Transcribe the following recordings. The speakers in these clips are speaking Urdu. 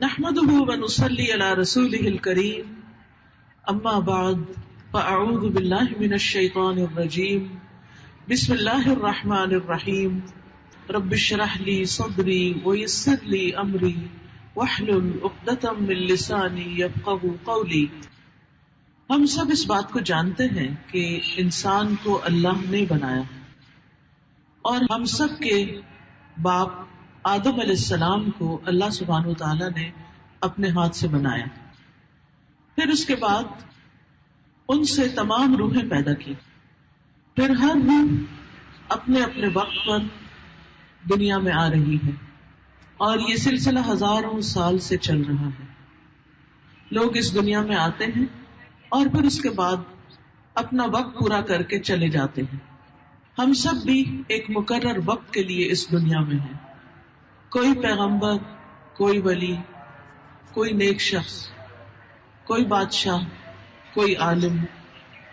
نحمده ونصلي على رسوله الكريم اما بعد فاعوذ بالله من الشيطان الرجيم بسم الله الرحمن الرحيم رب اشرح لي صدري ويسر لي امري واحلل عقدة من لساني يفقهوا قولي۔ ہم سب اس بات کو جانتے ہیں کہ انسان کو اللہ نے بنایا اور ہم سب کے باپ آدم علیہ السلام کو اللہ سبحانہ و تعالیٰ نے اپنے ہاتھ سے بنایا، پھر اس کے بعد ان سے تمام روحیں پیدا کی، پھر ہر روح اپنے اپنے وقت پر دنیا میں آ رہی ہے اور یہ سلسلہ ہزاروں سال سے چل رہا ہے۔ لوگ اس دنیا میں آتے ہیں اور پھر اس کے بعد اپنا وقت پورا کر کے چلے جاتے ہیں۔ ہم سب بھی ایک مقرر وقت کے لیے اس دنیا میں ہیں۔ کوئی پیغمبر، کوئی ولی، کوئی نیک شخص، کوئی بادشاہ، کوئی عالم،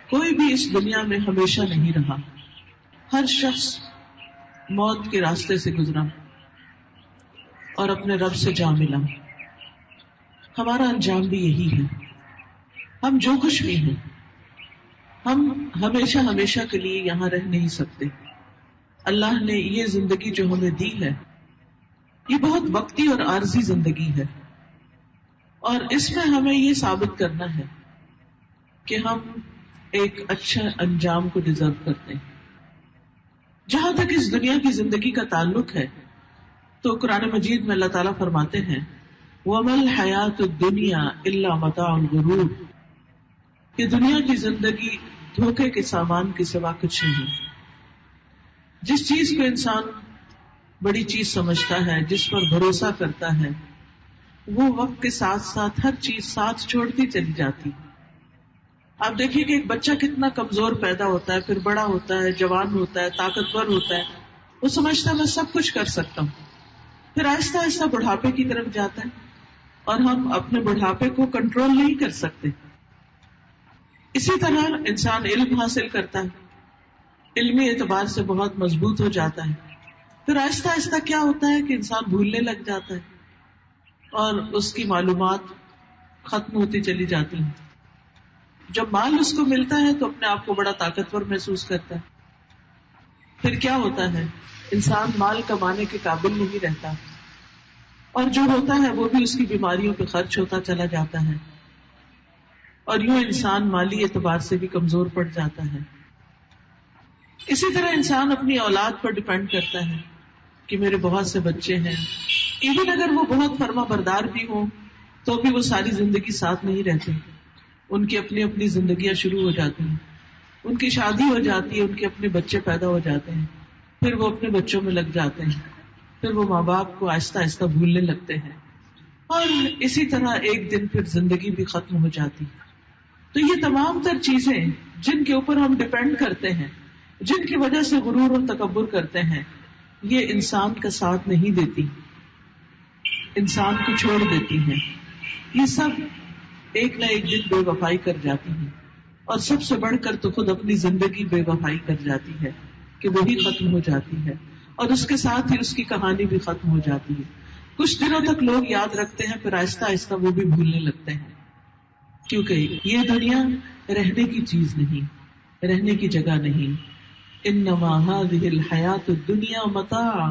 کوئی بھی اس دنیا میں ہمیشہ نہیں رہا۔ ہر شخص موت کے راستے سے گزرا اور اپنے رب سے جا ملا۔ ہمارا انجام بھی یہی ہے۔ ہم جو کچھ بھی ہیں، ہم ہمیشہ ہمیشہ کے لیے یہاں رہ نہیں سکتے۔ اللہ نے یہ زندگی جو ہمیں دی ہے، یہ بہت وقتی اور عارضی زندگی ہے، اور اس میں ہمیں یہ ثابت کرنا ہے کہ ہم ایک اچھا انجام کو ڈیزرو کرتے ہیں۔ جہاں تک اس دنیا کی زندگی کا تعلق ہے تو قرآن مجید میں اللہ تعالیٰ فرماتے ہیں وَمَا الْحَيَاةُ الدُّنْيَا إِلَّا مَتَاعُ الْغُرُورِ، کہ دنیا کی زندگی دھوکے کے سامان کے سوا کچھ نہیں۔ جس چیز کو انسان بڑی چیز سمجھتا ہے، جس پر بھروسہ کرتا ہے، وہ وقت کے ساتھ ساتھ ہر چیز ساتھ چھوڑتی چلی جاتی۔ آپ دیکھیے کہ ایک بچہ کتنا کمزور پیدا ہوتا ہے، پھر بڑا ہوتا ہے، جوان ہوتا ہے، طاقتور ہوتا ہے، وہ سمجھتا ہے میں سب کچھ کر سکتا ہوں، پھر آہستہ آہستہ بڑھاپے کی طرف جاتا ہے اور ہم اپنے بڑھاپے کو کنٹرول نہیں کر سکتے۔ اسی طرح انسان علم حاصل کرتا ہے، علمی اعتبار سے بہت مضبوط ہو جاتا ہے، پھر آہستہ آہستہ کیا ہوتا ہے کہ انسان بھولنے لگ جاتا ہے اور اس کی معلومات ختم ہوتی چلی جاتی ہیں۔ جب مال اس کو ملتا ہے تو اپنے آپ کو بڑا طاقتور محسوس کرتا ہے، پھر کیا ہوتا ہے انسان مال کمانے کے قابل نہیں رہتا اور جو ہوتا ہے وہ بھی اس کی بیماریوں پہ خرچ ہوتا چلا جاتا ہے، اور یوں انسان مالی اعتبار سے بھی کمزور پڑ جاتا ہے۔ اسی طرح انسان اپنی اولاد پر ڈیپینڈ کرتا ہے کہ میرے بہت سے بچے ہیں، ایون اگر وہ بہت فرما بردار بھی ہوں تو بھی وہ ساری زندگی ساتھ نہیں رہتے، ان کی اپنی اپنی زندگیاں شروع ہو جاتی ہیں، ان کی شادی ہو جاتی ہے، ان کے اپنے بچے پیدا ہو جاتے ہیں، پھر وہ اپنے بچوں میں لگ جاتے ہیں، پھر وہ ماں باپ کو آہستہ آہستہ بھولنے لگتے ہیں، اور اسی طرح ایک دن پھر زندگی بھی ختم ہو جاتی ہے۔ تو یہ تمام تر چیزیں جن کے اوپر ہم ڈیپینڈ کرتے ہیں، جن کی وجہ سے غرور اور تکبر کرتے ہیں، یہ انسان کا ساتھ نہیں دیتی، انسان کو چھوڑ دیتی ہیں۔ یہ سب ایک نہ ایک دن بے وفائی کر جاتی ہیں، اور سب سے بڑھ کر تو خود اپنی زندگی بے وفائی کر جاتی ہے کہ وہی ختم ہو جاتی ہے، اور اس کے ساتھ ہی اس کی کہانی بھی ختم ہو جاتی ہے۔ کچھ دنوں تک لوگ یاد رکھتے ہیں، پھر آہستہ آہستہ وہ بھی بھولنے لگتے ہیں، کیونکہ یہ دنیا رہنے کی چیز نہیں، رہنے کی جگہ نہیں۔ انما هذه الحیات الدنیا متاع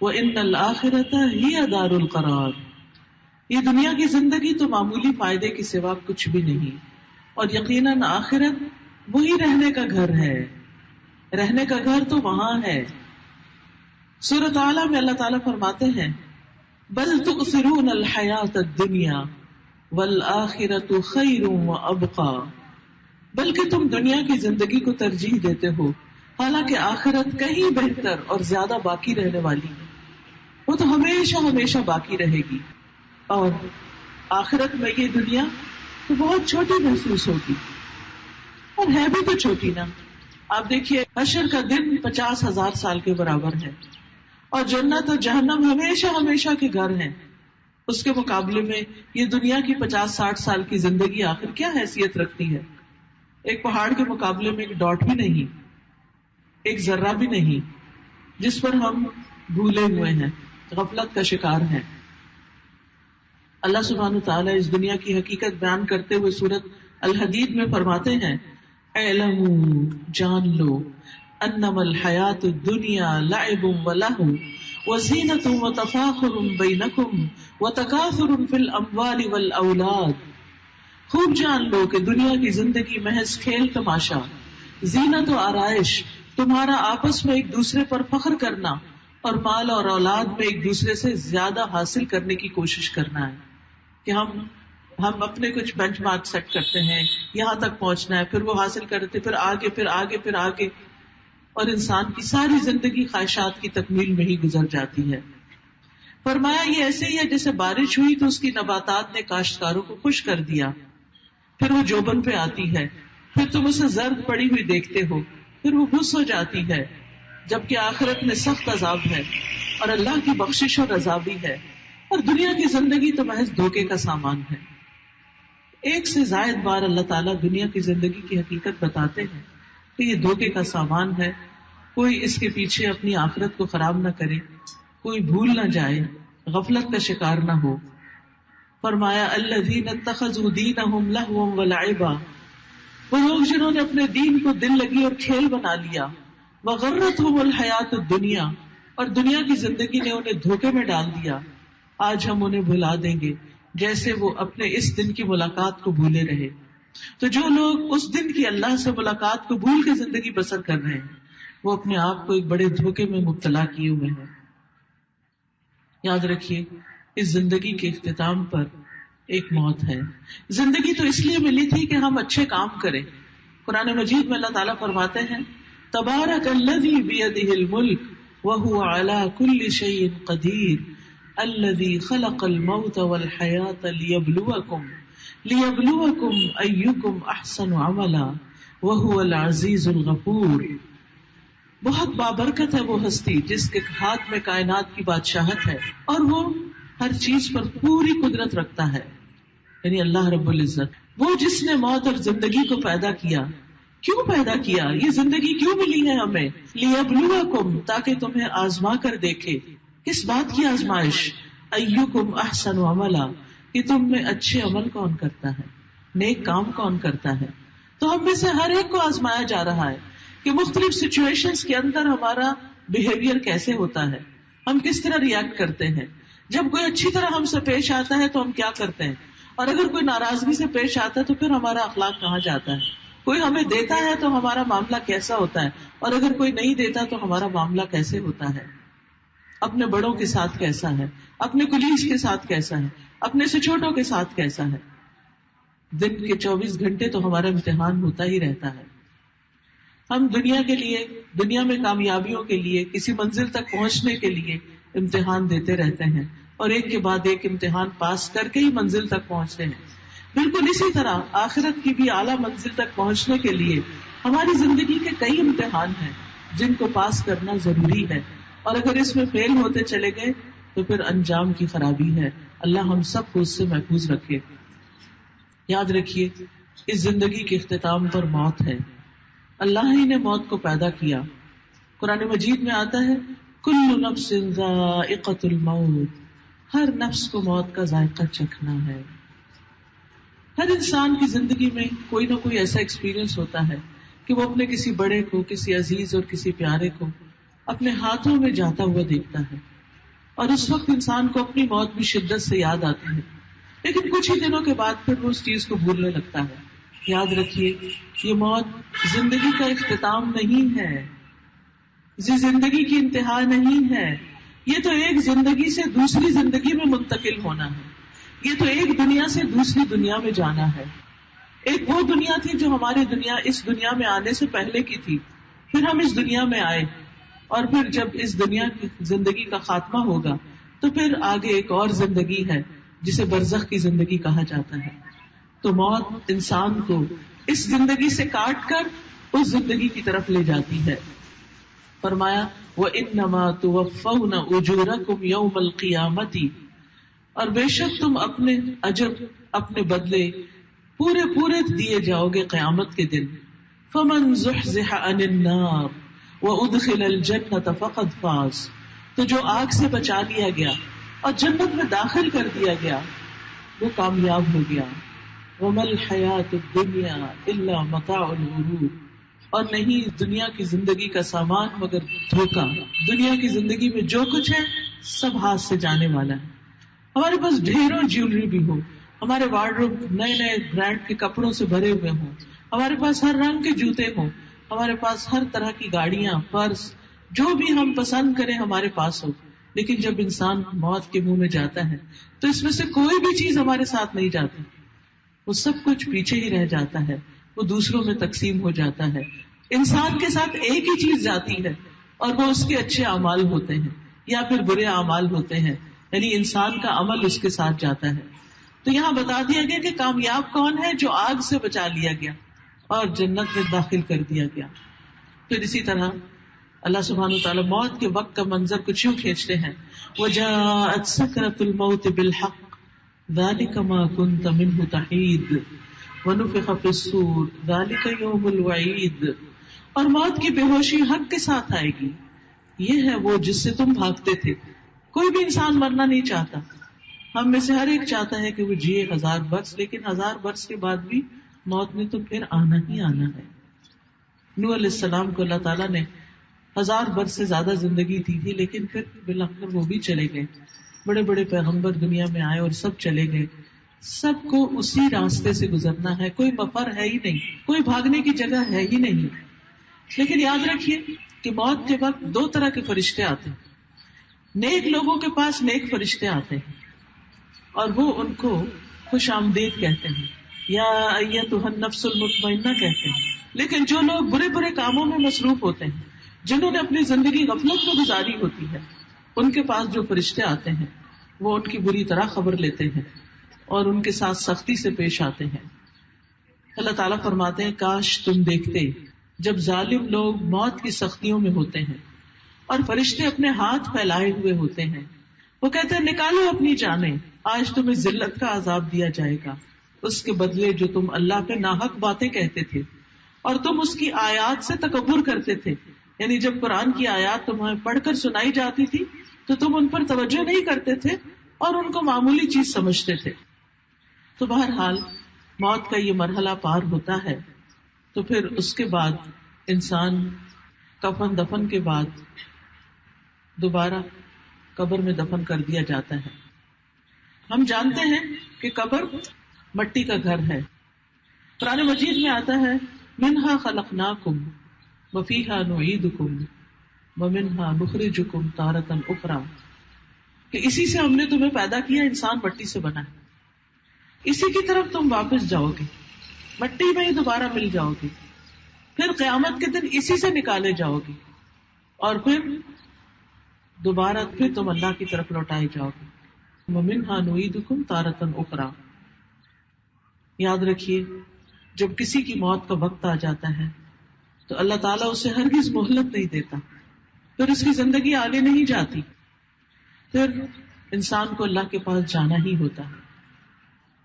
وان الآخرۃ ہی دار القرار، یہ دنیا کی زندگی تو معمولی فائدے کے سوا کچھ بھی نہیں، اور یقیناً آخرت وہی رہنے کا گھر ہے، رہنے کا گھر تو وہاں ہے۔ سورۃ اعلیٰ میں اللہ تعالیٰ فرماتے ہیں بل تؤثرون الحیات الدنیا والآخرۃ خیر وابقی، بلکہ تم دنیا کی زندگی کو ترجیح دیتے ہو، حالانکہ آخرت کہیں بہتر اور زیادہ باقی رہنے والی ہے، وہ تو ہمیشہ ہمیشہ باقی رہے گی، اور آخرت میں یہ دنیا تو بہت چھوٹی محسوس ہوگی، اور ہے بھی تو چھوٹی نا۔ آپ دیکھیے حشر کا دن 50,000 سال کے برابر ہے، اور جنت اور جہنم ہمیشہ ہمیشہ کے گھر ہیں، اس کے مقابلے میں یہ دنیا کی 50-60 سال کی زندگی آخر کیا حیثیت رکھتی ہے؟ ایک پہاڑ کے مقابلے میں ایک ڈاٹ بھی نہیں، ایک ذرہ بھی نہیں، جس پر ہم بھولے ہوئے ہیں، غفلت کا شکار ہیں۔ اللہ سبحانہ تعالیٰ اس دنیا کی حقیقت بیان کرتے ہوئے سورۃ الحدید میں فرماتے ہیں اعلموا جان لو انما الحیات الدنیا لعب ولہو وزینۃ وتفاخر بینکم وتکاثر فی الاموال والاولاد. خوب جان لو کہ دنیا کی زندگی محض کھیل تماشا، زینت و آرائش، تمہارا آپس میں ایک دوسرے پر فخر کرنا اور مال اور اولاد میں ایک دوسرے سے زیادہ حاصل کرنے کی کوشش کرنا ہے کہ ہم اپنے کچھ بینچ مارک سیٹ کرتے ہیں، یہاں تک پہنچنا ہے، پھر وہ حاصل کرتے، پھر آگے پھر آگے پھر آگے، اور انسان کی ساری زندگی خواہشات کی تکمیل میں ہی گزر جاتی ہے. فرمایا یہ ایسے ہی ہے جیسے بارش ہوئی تو اس کی نباتات نے کاشتکاروں کو خوش کر دیا، پھر وہ جوبن پہ آتی ہے، پھر تم اسے زرد پڑی ہوئی دیکھتے ہو، پھر وہ بھس ہو جاتی ہے، جبکہ آخرت میں سخت عذاب ہے اور اللہ کی بخشش اور رضا بھی ہے، اور دنیا کی زندگی تو محض دھوکے کا سامان ہے. ایک سے زائد بار اللہ تعالیٰ دنیا کی زندگی کی حقیقت بتاتے ہیں کہ یہ دھوکے کا سامان ہے، کوئی اس کے پیچھے اپنی آخرت کو خراب نہ کرے، کوئی بھول نہ جائے، غفلت کا شکار نہ ہو. فرمایا الذین اتخذوا دینہم لہوا ولعبا، وہ لوگ جنہوں نے اپنے دین کو دل لگی اور کھیل بنا لیا، وغرتہم الحیات الدنیا، اور دنیا کی زندگی نے انہیں دھوکے میں ڈال دیا. آج ہم انہیں بھلا دیں گے جیسے وہ اپنے اس دن کی ملاقات کو بھولے رہے. تو جو لوگ اس دن کی اللہ سے ملاقات کو بھول کے زندگی بسر کر رہے ہیں وہ اپنے آپ کو ایک بڑے دھوکے میں مبتلا کیے ہوئے ہیں. یاد رکھیے اس زندگی کے اختتام پر ایک موت ہے. زندگی تو اس لیے ملی تھی کہ ہم اچھے کام کریں. قرآن مجید میں اللہ تعالیٰ فرماتے ہیں تبارک الذی بیدہ الملک وہو علی کل شیء قدیر الذی خلق الموت والحیاۃ لیبلوکم ایکم احسن عملا وہو العزیز الغفور. بہت بابرکت ہے وہ ہستی جس کے ہاتھ میں کائنات کی بادشاہت ہے اور وہ ہر چیز پر پوری قدرت رکھتا ہے، یعنی اللہ رب العزت، وہ جس نے موت اور زندگی کو پیدا کیا. کیوں پیدا کیا؟ یہ زندگی کیوں ملی ہے ہمیں؟ لیبلوکم، تاکہ تمہیں آزما کر دیکھے. کس بات کی آزمائش؟ ایکم احسن عملا، کہ تم میں اچھے عمل کون کرتا ہے، نیک کام کون کرتا ہے. تو ہم میں سے ہر ایک کو آزمایا جا رہا ہے کہ مختلف سچویشنز کے اندر ہمارا بیہیویئر کیسے ہوتا ہے، ہم کس طرح ریئیکٹ کرتے ہیں. جب کوئی اچھی طرح ہم سے پیش آتا ہے تو ہم کیا کرتے ہیں، اور اگر کوئی ناراضگی سے پیش آتا ہے تو پھر ہمارا اخلاق کہاں جاتا ہے. کوئی ہمیں دیتا ہے تو ہمارا معاملہ کیسا ہوتا ہے، اور اگر کوئی نہیں دیتا تو ہمارا معاملہ کیسے ہوتا ہے. اپنے بڑوں کے ساتھ کیسا ہے، اپنے کولیگز کے ساتھ کیسا ہے، اپنے سے چھوٹوں کے ساتھ کیسا ہے. دن کے 24 گھنٹے تو ہمارا امتحان ہوتا ہی رہتا ہے. ہم دنیا کے لیے، دنیا میں کامیابیوں کے لیے، کسی منزل تک پہنچنے کے لیے امتحان دیتے رہتے ہیں، اور ایک کے بعد ایک امتحان پاس کر کے ہی منزل تک پہنچتے ہیں. بالکل اسی طرح آخرت کی بھی اعلیٰ منزل تک پہنچنے کے لیے ہماری زندگی کے کئی امتحان ہیں جن کو پاس کرنا ضروری ہے، اور اگر اس میں فیل ہوتے چلے گئے تو پھر انجام کی خرابی ہے. اللہ ہم سب کو اس سے محفوظ رکھے. یاد رکھیے اس زندگی کے اختتام پر موت ہے. اللہ ہی نے موت کو پیدا کیا. قرآن مجید میں آتا ہے کل نفس ذائقۃ الموت، ہر نفس کو موت کا ذائقہ چکھنا ہے. ہر انسان کی زندگی میں کوئی نہ کوئی ایسا ایکسپیرئنس ہوتا ہے کہ وہ اپنے کسی بڑے کو، کسی عزیز اور کسی پیارے کو اپنے ہاتھوں میں جاتا ہوا دیکھتا ہے، اور اس وقت انسان کو اپنی موت بھی شدت سے یاد آتی ہے، لیکن کچھ ہی دنوں کے بعد پھر وہ اس چیز کو بھولنے لگتا ہے. یاد رکھیے یہ موت زندگی کا اختتام نہیں ہے، یہ زندگی کی انتہا نہیں ہے. یہ تو ایک زندگی سے دوسری زندگی میں منتقل ہونا ہے. یہ تو ایک دنیا سے دوسری دنیا میں جانا ہے. ایک وہ دنیا تھی جو ہماری دنیا اس دنیا میں آنے سے پہلے کی تھی، پھر ہم اس دنیا میں آئے، اور پھر جب اس دنیا کی زندگی کا خاتمہ ہوگا تو پھر آگے ایک اور زندگی ہے جسے برزخ کی زندگی کہا جاتا ہے. تو موت انسان کو اس زندگی سے کاٹ کر اس زندگی کی طرف لے جاتی ہے. فرمایا وَإِنَّمَا تُوَفَّوْنَ أُجُورَكُمْ يَوْمَ الْقِيَامَةِ، اور بے شک تم اپنے اجر، اپنے بدلے پورے دیے جاؤ گے قیامت کے دن. فَمَنْ زُحْزِحَ عَنِ النَّارِ وَأُدْخِلَ الْجَنَّةَ فَقَدْ فَازَ، تو جو آگ سے بچا لیا گیا اور جنت میں داخل کر دیا گیا وہ کامیاب ہو گیا. وَمَا الْحَيَاةُ الدُّنْيَا إِلَّا مَتَاعُ الْغُرُورِ، اور نہیں دنیا کی زندگی کا سامان مگر دھوکا. دنیا کی زندگی میں جو کچھ ہے سب ہاتھ سے جانے والا ہے. ہمارے پاس ڈھیروں جیولری بھی ہو، ہمارے وارڈروب نئے نئے برانڈ کے کپڑوں سے بھرے ہوئے ہوں، ہمارے پاس ہر رنگ کے جوتے ہوں، ہمارے پاس ہر طرح کی گاڑیاں، پرس، جو بھی ہم پسند کریں ہمارے پاس ہو، لیکن جب انسان موت کے منہ میں جاتا ہے تو اس میں سے کوئی بھی چیز ہمارے ساتھ نہیں جاتی. وہ سب کچھ پیچھے ہی رہ جاتا ہے، وہ دوسروں میں تقسیم ہو جاتا ہے. انسان کے ساتھ ایک ہی چیز جاتی ہے اور وہ اس کے اچھے اعمال ہوتے ہیں یا پھر برے اعمال ہوتے ہیں، یعنی انسان کا عمل اس کے ساتھ جاتا ہے. تو یہاں بتا دیا گیا کہ کامیاب کون ہے؟ جو آگ سے بچا لیا گیا اور جنت میں داخل کر دیا گیا. پھر اسی طرح اللہ سبحانہ وتعالیٰ موت کے وقت کا منظر کچھ یوں کھینچتے ہیں، وَجَاءَتْ سَكْرَةُ الْمَوْتِ بِالْحَقِّ ذَلِكَ مَا كُنْتَ مِنْهُ تَحِيدُ وَنُفِخَ فِي الصُّورِ ذَلِكَ يَوْمُ الْوَعِيدِ. اور موت کی بے ہوشی حق کے ساتھ آئے گی، یہ ہے وہ جس سے تم بھاگتے تھے. کوئی بھی انسان مرنا نہیں چاہتا، ہم میں سے ہر ایک چاہتا ہے کہ وہ جیے 1000 برس، لیکن 1000 برس کے بعد بھی موت نے تو پھر آنا ہی آنا ہے. نوح علیہ السلام کو اللہ تعالیٰ نے 1000 برس سے زیادہ زندگی دی تھی، لیکن پھر بالآخر وہ بھی چلے گئے. بڑے بڑے پیغمبر دنیا میں آئے اور سب چلے گئے. سب کو اسی راستے سے گزرنا ہے، کوئی مفر ہے ہی نہیں، کوئی بھاگنے کی جگہ ہے ہی نہیں. لیکن یاد رکھیے کہ موت کے وقت 2 طرح کے فرشتے آتے ہیں. نیک لوگوں کے پاس نیک فرشتے آتے ہیں اور وہ ان کو خوش آمدید کہتے ہیں، یا ایتھا النفس المطمئنہ کہتے ہیں. لیکن جو لوگ برے برے کاموں میں مصروف ہوتے ہیں، جنہوں نے اپنی زندگی غفلت میں گزاری ہوتی ہے، ان کے پاس جو فرشتے آتے ہیں وہ ان کی بری طرح خبر لیتے ہیں اور ان کے ساتھ سختی سے پیش آتے ہیں. اللہ تعالیٰ فرماتے ہیں کاش تم دیکھتے جب ظالم لوگ موت کی سختیوں میں ہوتے ہیں اور فرشتے اپنے ہاتھ پھیلائے ہوئے ہوتے ہیں. وہ کہتے ہیں نکالو اپنی جانیں، آج تمہیں ذلت کا عذاب دیا جائے گا، اس کے بدلے جو تم اللہ پہ ناحق باتیں کہتے تھے اور تم اس کی آیات سے تکبر کرتے تھے. یعنی جب قرآن کی آیات تمہیں پڑھ کر سنائی جاتی تھی تو تم ان پر توجہ نہیں کرتے تھے اور ان کو معمولی چیز سمجھتے تھے. تو بہرحال موت کا یہ مرحلہ پار ہوتا ہے تو پھر اس کے بعد انسان کفن دفن کے بعد دوبارہ قبر میں دفن کر دیا جاتا ہے. ہم جانتے ہیں کہ قبر مٹی کا گھر ہے. قرآن مجید میں آتا ہے منہا خلقناکم وفیہا نعیدکم ومنہا نخرجکم تارۃ اخری، کہ اسی سے ہم نے تمہیں پیدا کیا. انسان مٹی سے بنا ہے، اسی کی طرف تم واپس جاؤ گے، مٹی میں ہی دوبارہ مل جاؤ گے، پھر قیامت کے دن اسی سے نکالے جاؤ گے اور پھر دوبارہ پھر تم اللہ کی طرف لوٹائے جاؤ گے. ومنہا نعیدکم تارۃ اخری. یاد رکھیے جب کسی کی موت کا وقت آ جاتا ہے تو اللہ تعالیٰ اسے ہرگز مہلت نہیں دیتا، پھر اس کی زندگی آگے نہیں جاتی، پھر انسان کو اللہ کے پاس جانا ہی ہوتا ہے.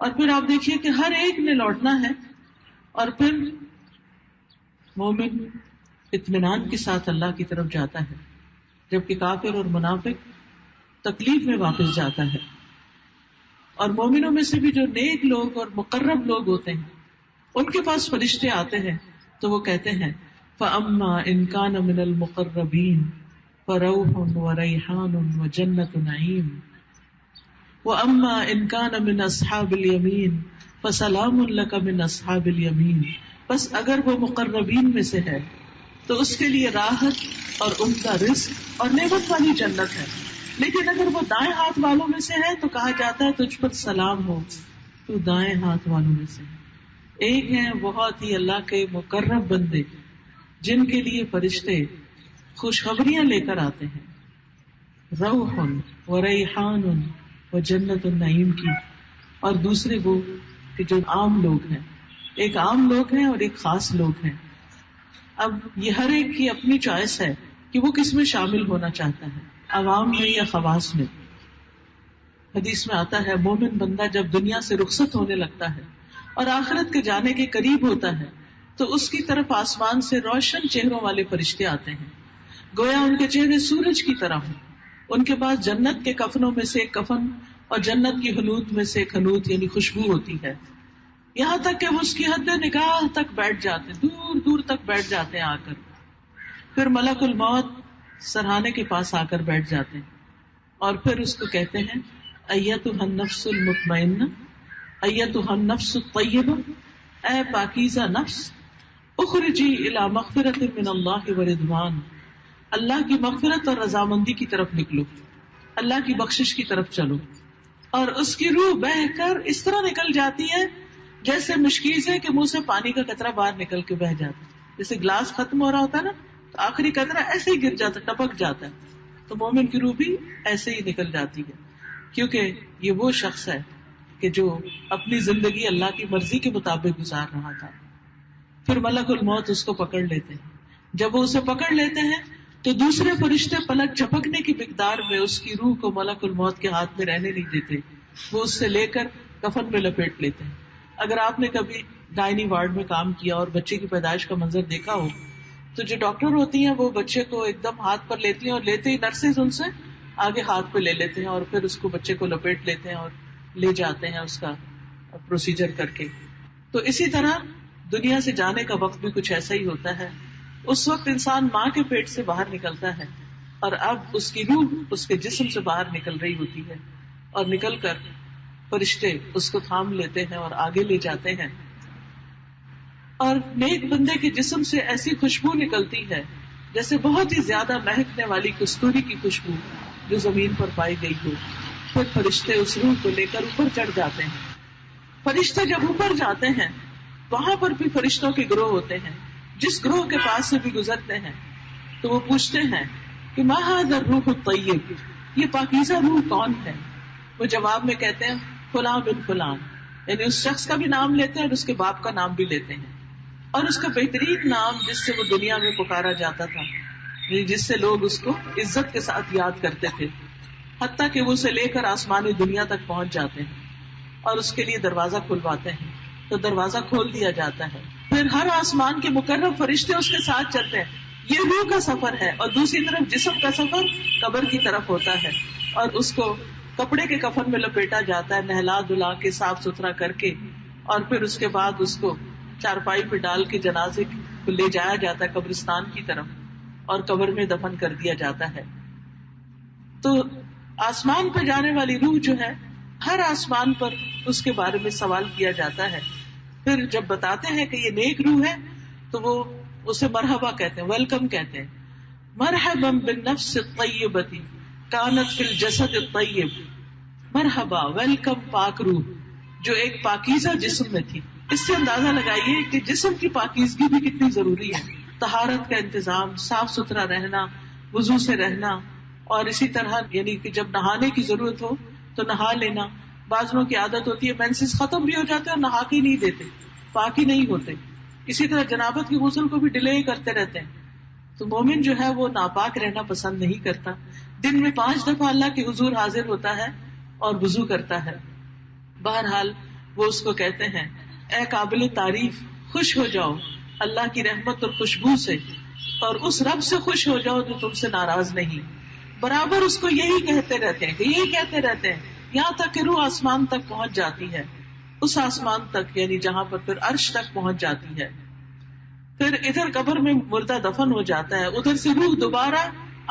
اور پھر آپ دیکھیے کہ ہر ایک نے لوٹنا ہے اور پھر مومن اطمینان کے ساتھ اللہ کی طرف جاتا ہے، جبکہ کافر اور منافق تکلیف میں واپس جاتا ہے. اور مومنوں میں سے بھی جو نیک لوگ اور مقرب لوگ ہوتے ہیں ان کے پاس فرشتے آتے ہیں تو وہ کہتے ہیں فَأَمَّا إِن كَانَ مِنَ الْمُقَرَّبِينَ فَرَوْحٌ وَرَيْحَانٌ وَجَنَّةُ نَعِيمٍ وَأَمَّا إِن كَانَ مِنْ أَصْحَابِ الْيَمِينِ فَسَلَامٌ لَكَ مِنْ أَصْحَابِ الْيَمِينِ. بس اگر وہ مقربین میں سے ہے تو اس کے لیے راحت اور عمدہ رزق اور نعمت والی جنت ہے، لیکن اگر وہ دائیں ہاتھ والوں میں سے ہے تو کہا جاتا ہے تجھ پر سلام ہو، تو دائیں ہاتھ والوں میں سے ہے. ایک ہیں بہت ہی اللہ کے مقرب بندے جن کے لیے فرشتے خوشخبریاں لے کر آتے ہیں، روح و ریحان و جنت النعیم کی. اور دوسرے وہ کہ جو عام لوگ ہیں، ایک عام لوگ ہیں اور ایک خاص لوگ ہیں. اب یہ ہر ایک کی اپنی چوائس ہے کہ وہ کس میں شامل ہونا چاہتا ہے، عوام میں یا خواص میں. حدیث میں آتا ہے مومن بندہ جب دنیا سے رخصت ہونے لگتا ہے اور آخرت کے جانے کے قریب ہوتا ہے تو اس کی طرف آسمان سے روشن چہروں والے فرشتے آتے ہیں، گویا ان کے چہرے سورج کی طرح ہوں. ان کے پاس جنت کے کفنوں میں سے ایک کفن اور جنت کی حنوط میں سے ایک حنوط یعنی خوشبو ہوتی ہے، یہاں تک کہ وہ اس کی حد نگاہ تک بیٹھ جاتے ہیں، دور دور تک بیٹھ جاتے ہیں آ کر. پھر ملک الموت سرہانے کے پاس آ کر بیٹھ جاتے ہیں اور پھر اس کو کہتے ہیں ایتھا النفس المطمئنہ، ایتھا النفس الطیبہ، اے پاکیزہ نفس، اخرجی الی مغفرۃ من اللہ ورضوان، اللہ کی مغفرت اور رضامندی کی طرف نکلو، اللہ کی بخشش کی طرف چلو. اور اس کی روح بہہ کر اس طرح نکل جاتی ہے جیسے مشکیزے کے منہ سے پانی کا قطرہ باہر نکل کے بہہ جاتا ہے. جیسے گلاس ختم ہو رہا ہوتا ہے نا تو آخری قطرہ ایسے ہی گر جاتا ہے، ٹپک جاتا ہے. تو مومن کی روح بھی ایسے ہی نکل جاتی ہے، کیونکہ یہ وہ شخص ہے کہ جو اپنی زندگی اللہ کی مرضی کے مطابق گزار رہا تھا. پھر ملک الموت اس کو پکڑ لیتے ہیں. جب وہ اسے پکڑ لیتے ہیں تو دوسرے فرشتے پلک جھپکنے کی مقدار میں اس کی روح کو ملک الموت کے ہاتھ میں رہنے نہیں دیتے، وہ اس سے لے کر کفن میں لپیٹ لیتے ہیں. اگر آپ نے کبھی گائنی وارڈ میں کام کیا اور بچے کی پیدائش کا منظر دیکھا ہو تو جو ڈاکٹر ہوتی ہیں وہ بچے کو ایک دم ہاتھ پر لیتی ہیں اور لیتے ہی نرسز ان سے آگے ہاتھ پہ لے لیتے ہیں اور پھر اس کو بچے کو لپیٹ لیتے ہیں اور لے جاتے ہیں اس کا پروسیجر کر کے. تو اسی طرح دنیا سے جانے کا وقت بھی کچھ ایسا ہی ہوتا ہے. اس وقت انسان ماں کے پیٹ سے باہر نکلتا ہے اور اب اس کی روح اس کے جسم سے باہر نکل رہی ہوتی ہے اور نکل کر فرشتے اس کو تھام لیتے ہیں اور آگے لے جاتے ہیں. اور نیک بندے کے جسم سے ایسی خوشبو نکلتی ہے جیسے بہت ہی زیادہ مہکنے والی کستوری کی خوشبو جو زمین پر پائی گئی ہو. پھر فرشتے اس روح کو لے کر اوپر چڑھ جاتے ہیں. فرشتے جب اوپر جاتے ہیں وہاں پر بھی فرشتوں کے گروہ ہوتے ہیں. جس گروہ کے پاس سے بھی گزرتے ہیں تو وہ پوچھتے ہیں کہ ما ھذا الروح الطیب، یہ پاکیزہ روح کون ہے؟ وہ جواب میں کہتے ہیں فلاں بن فلاں، یعنی اس شخص کا بھی نام لیتے ہیں اور اس کے باپ کا نام بھی لیتے ہیں اور اس کا بہترین نام جس سے وہ دنیا میں پکارا جاتا تھا، یعنی جس سے لوگ اس کو عزت کے ساتھ یاد کرتے تھے، حتیٰ کہ وہ اسے لے کر آسمانی دنیا تک پہنچ جاتے ہیں اور اس کے لیے دروازہ کھلواتے ہیں تو دروازہ کھول دیا جاتا ہے. پھر ہر آسمان کے مقرب فرشتے اس کے ساتھ چلتے ہیں. یہ روح کا سفر ہے اور دوسری طرف جسم کا سفر قبر کی طرف ہوتا ہے اور اس کو کپڑے کے کفن میں لپیٹا جاتا ہے، نہلا دھلا کے صاف ستھرا کر کے، اور پھر اس کے بعد اس کو چارپائی پہ ڈال کے جنازے کو لے جایا جاتا ہے قبرستان کی طرف اور قبر میں دفن کر دیا جاتا ہے. تو آسمان پہ جانے والی روح جو ہے ہر آسمان پر اس کے بارے میں سوال کیا جاتا ہے. پھر جب بتاتے ہیں کہ یہ نیک روح ہے تو وہ اسے مرحبا کہتے ہیں، ویلکم کہتے ہیں. مرحبا بالنفس الطیبۃ کانت فی الجسد الطیب، مرحبا ویلکم پاک روح جو ایک پاکیزہ جسم میں تھی. اس سے اندازہ لگائیے کہ جسم کی پاکیزگی بھی کتنی ضروری ہے. طہارت کا انتظام، صاف ستھرا رہنا، وضو سے رہنا، اور اسی طرح یعنی کہ جب نہانے کی ضرورت ہو تو نہا لینا. بعض لوگوں کی عادت ہوتی ہے مینسز ختم بھی ہو جاتے ہیں اور نہا کے نہیں دیتے، پاک ہی نہیں ہوتے. اسی طرح جنابت کے غسل کو بھی ڈیلے کرتے رہتے ہیں. تو مومن جو ہے وہ ناپاک رہنا پسند نہیں کرتا. دن میں 5 دفعہ اللہ کے حضور حاضر ہوتا ہے اور وضو کرتا ہے. بہرحال وہ اس کو کہتے ہیں اے قابل تعریف، خوش ہو جاؤ اللہ کی رحمت اور خوشبو سے اور اس رب سے خوش ہو جاؤ جو تم سے ناراض نہیں. برابر اس کو یہی کہتے رہتے ہیں، یہی کہتے رہتے ہیں یہاں تک کہ روح آسمان تک پہنچ جاتی ہے، اس آسمان تک یعنی جہاں پر پھر عرش تک پہنچ جاتی ہے. پھر ادھر قبر میں مردہ دفن ہو جاتا ہے، ادھر سے روح دوبارہ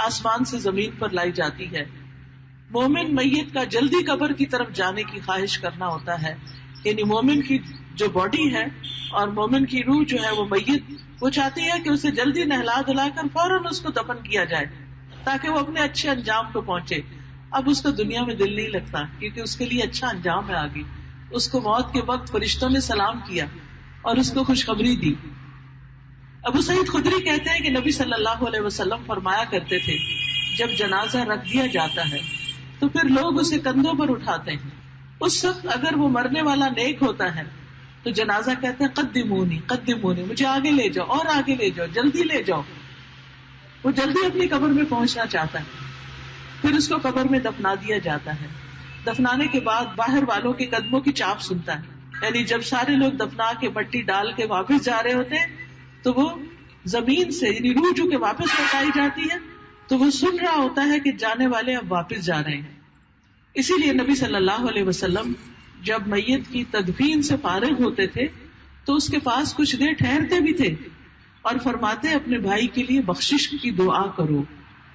آسمان سے زمین پر لائی جاتی ہے. مومن میت کا جلدی قبر کی طرف جانے کی خواہش کرنا ہوتا ہے، یعنی مومن کی جو باڈی ہے اور مومن کی روح جو ہے وہ میت، وہ چاہتی ہے کہ اسے جلدی نہلا دھلا کر فوراً اس کو دفن کیا جائے تاکہ وہ اپنے اچھے انجام کو پہنچے. اب اس کا دنیا میں دل نہیں لگتا کیونکہ اس کے لیے اچھا انجام ہے آگے. اس کو موت کے وقت فرشتوں نے سلام کیا اور اس کو خوشخبری دی. ابو سعید خدری کہتے ہیں کہ نبی صلی اللہ علیہ وسلم فرمایا کرتے تھے جب جنازہ رکھ دیا جاتا ہے تو پھر لوگ اسے کندھوں پر اٹھاتے ہیں. اس وقت اگر وہ مرنے والا نیک ہوتا ہے تو جنازہ کہتے ہیں قدمونی قدمونی، مجھے آگے لے جاؤ اور آگے لے جاؤ، جلدی لے جاؤ. وہ جلدی اپنی قبر میں پہنچنا چاہتا ہے. پھر اس کو قبر میں دفنا دیا جاتا ہے. دفنانے کے بعد باہر والوں کے قدموں کی چاپ سنتا ہے، یعنی جب سارے لوگ دفنا کے مٹی ڈال کے واپس جا رہے ہوتے ہیں تو وہ زمین سے یعنی روح جو کہ واپس لوٹائی جاتی ہے تو وہ سن رہا ہوتا ہے کہ جانے والے اب واپس جا رہے ہیں. اسی لیے نبی صلی اللہ علیہ وسلم جب میت کی تدفین سے فارغ ہوتے تھے تو اس کے پاس کچھ دیر ٹھہرتے بھی تھے اور فرماتے اپنے بھائی کے لیے بخشش کی دعا کرو،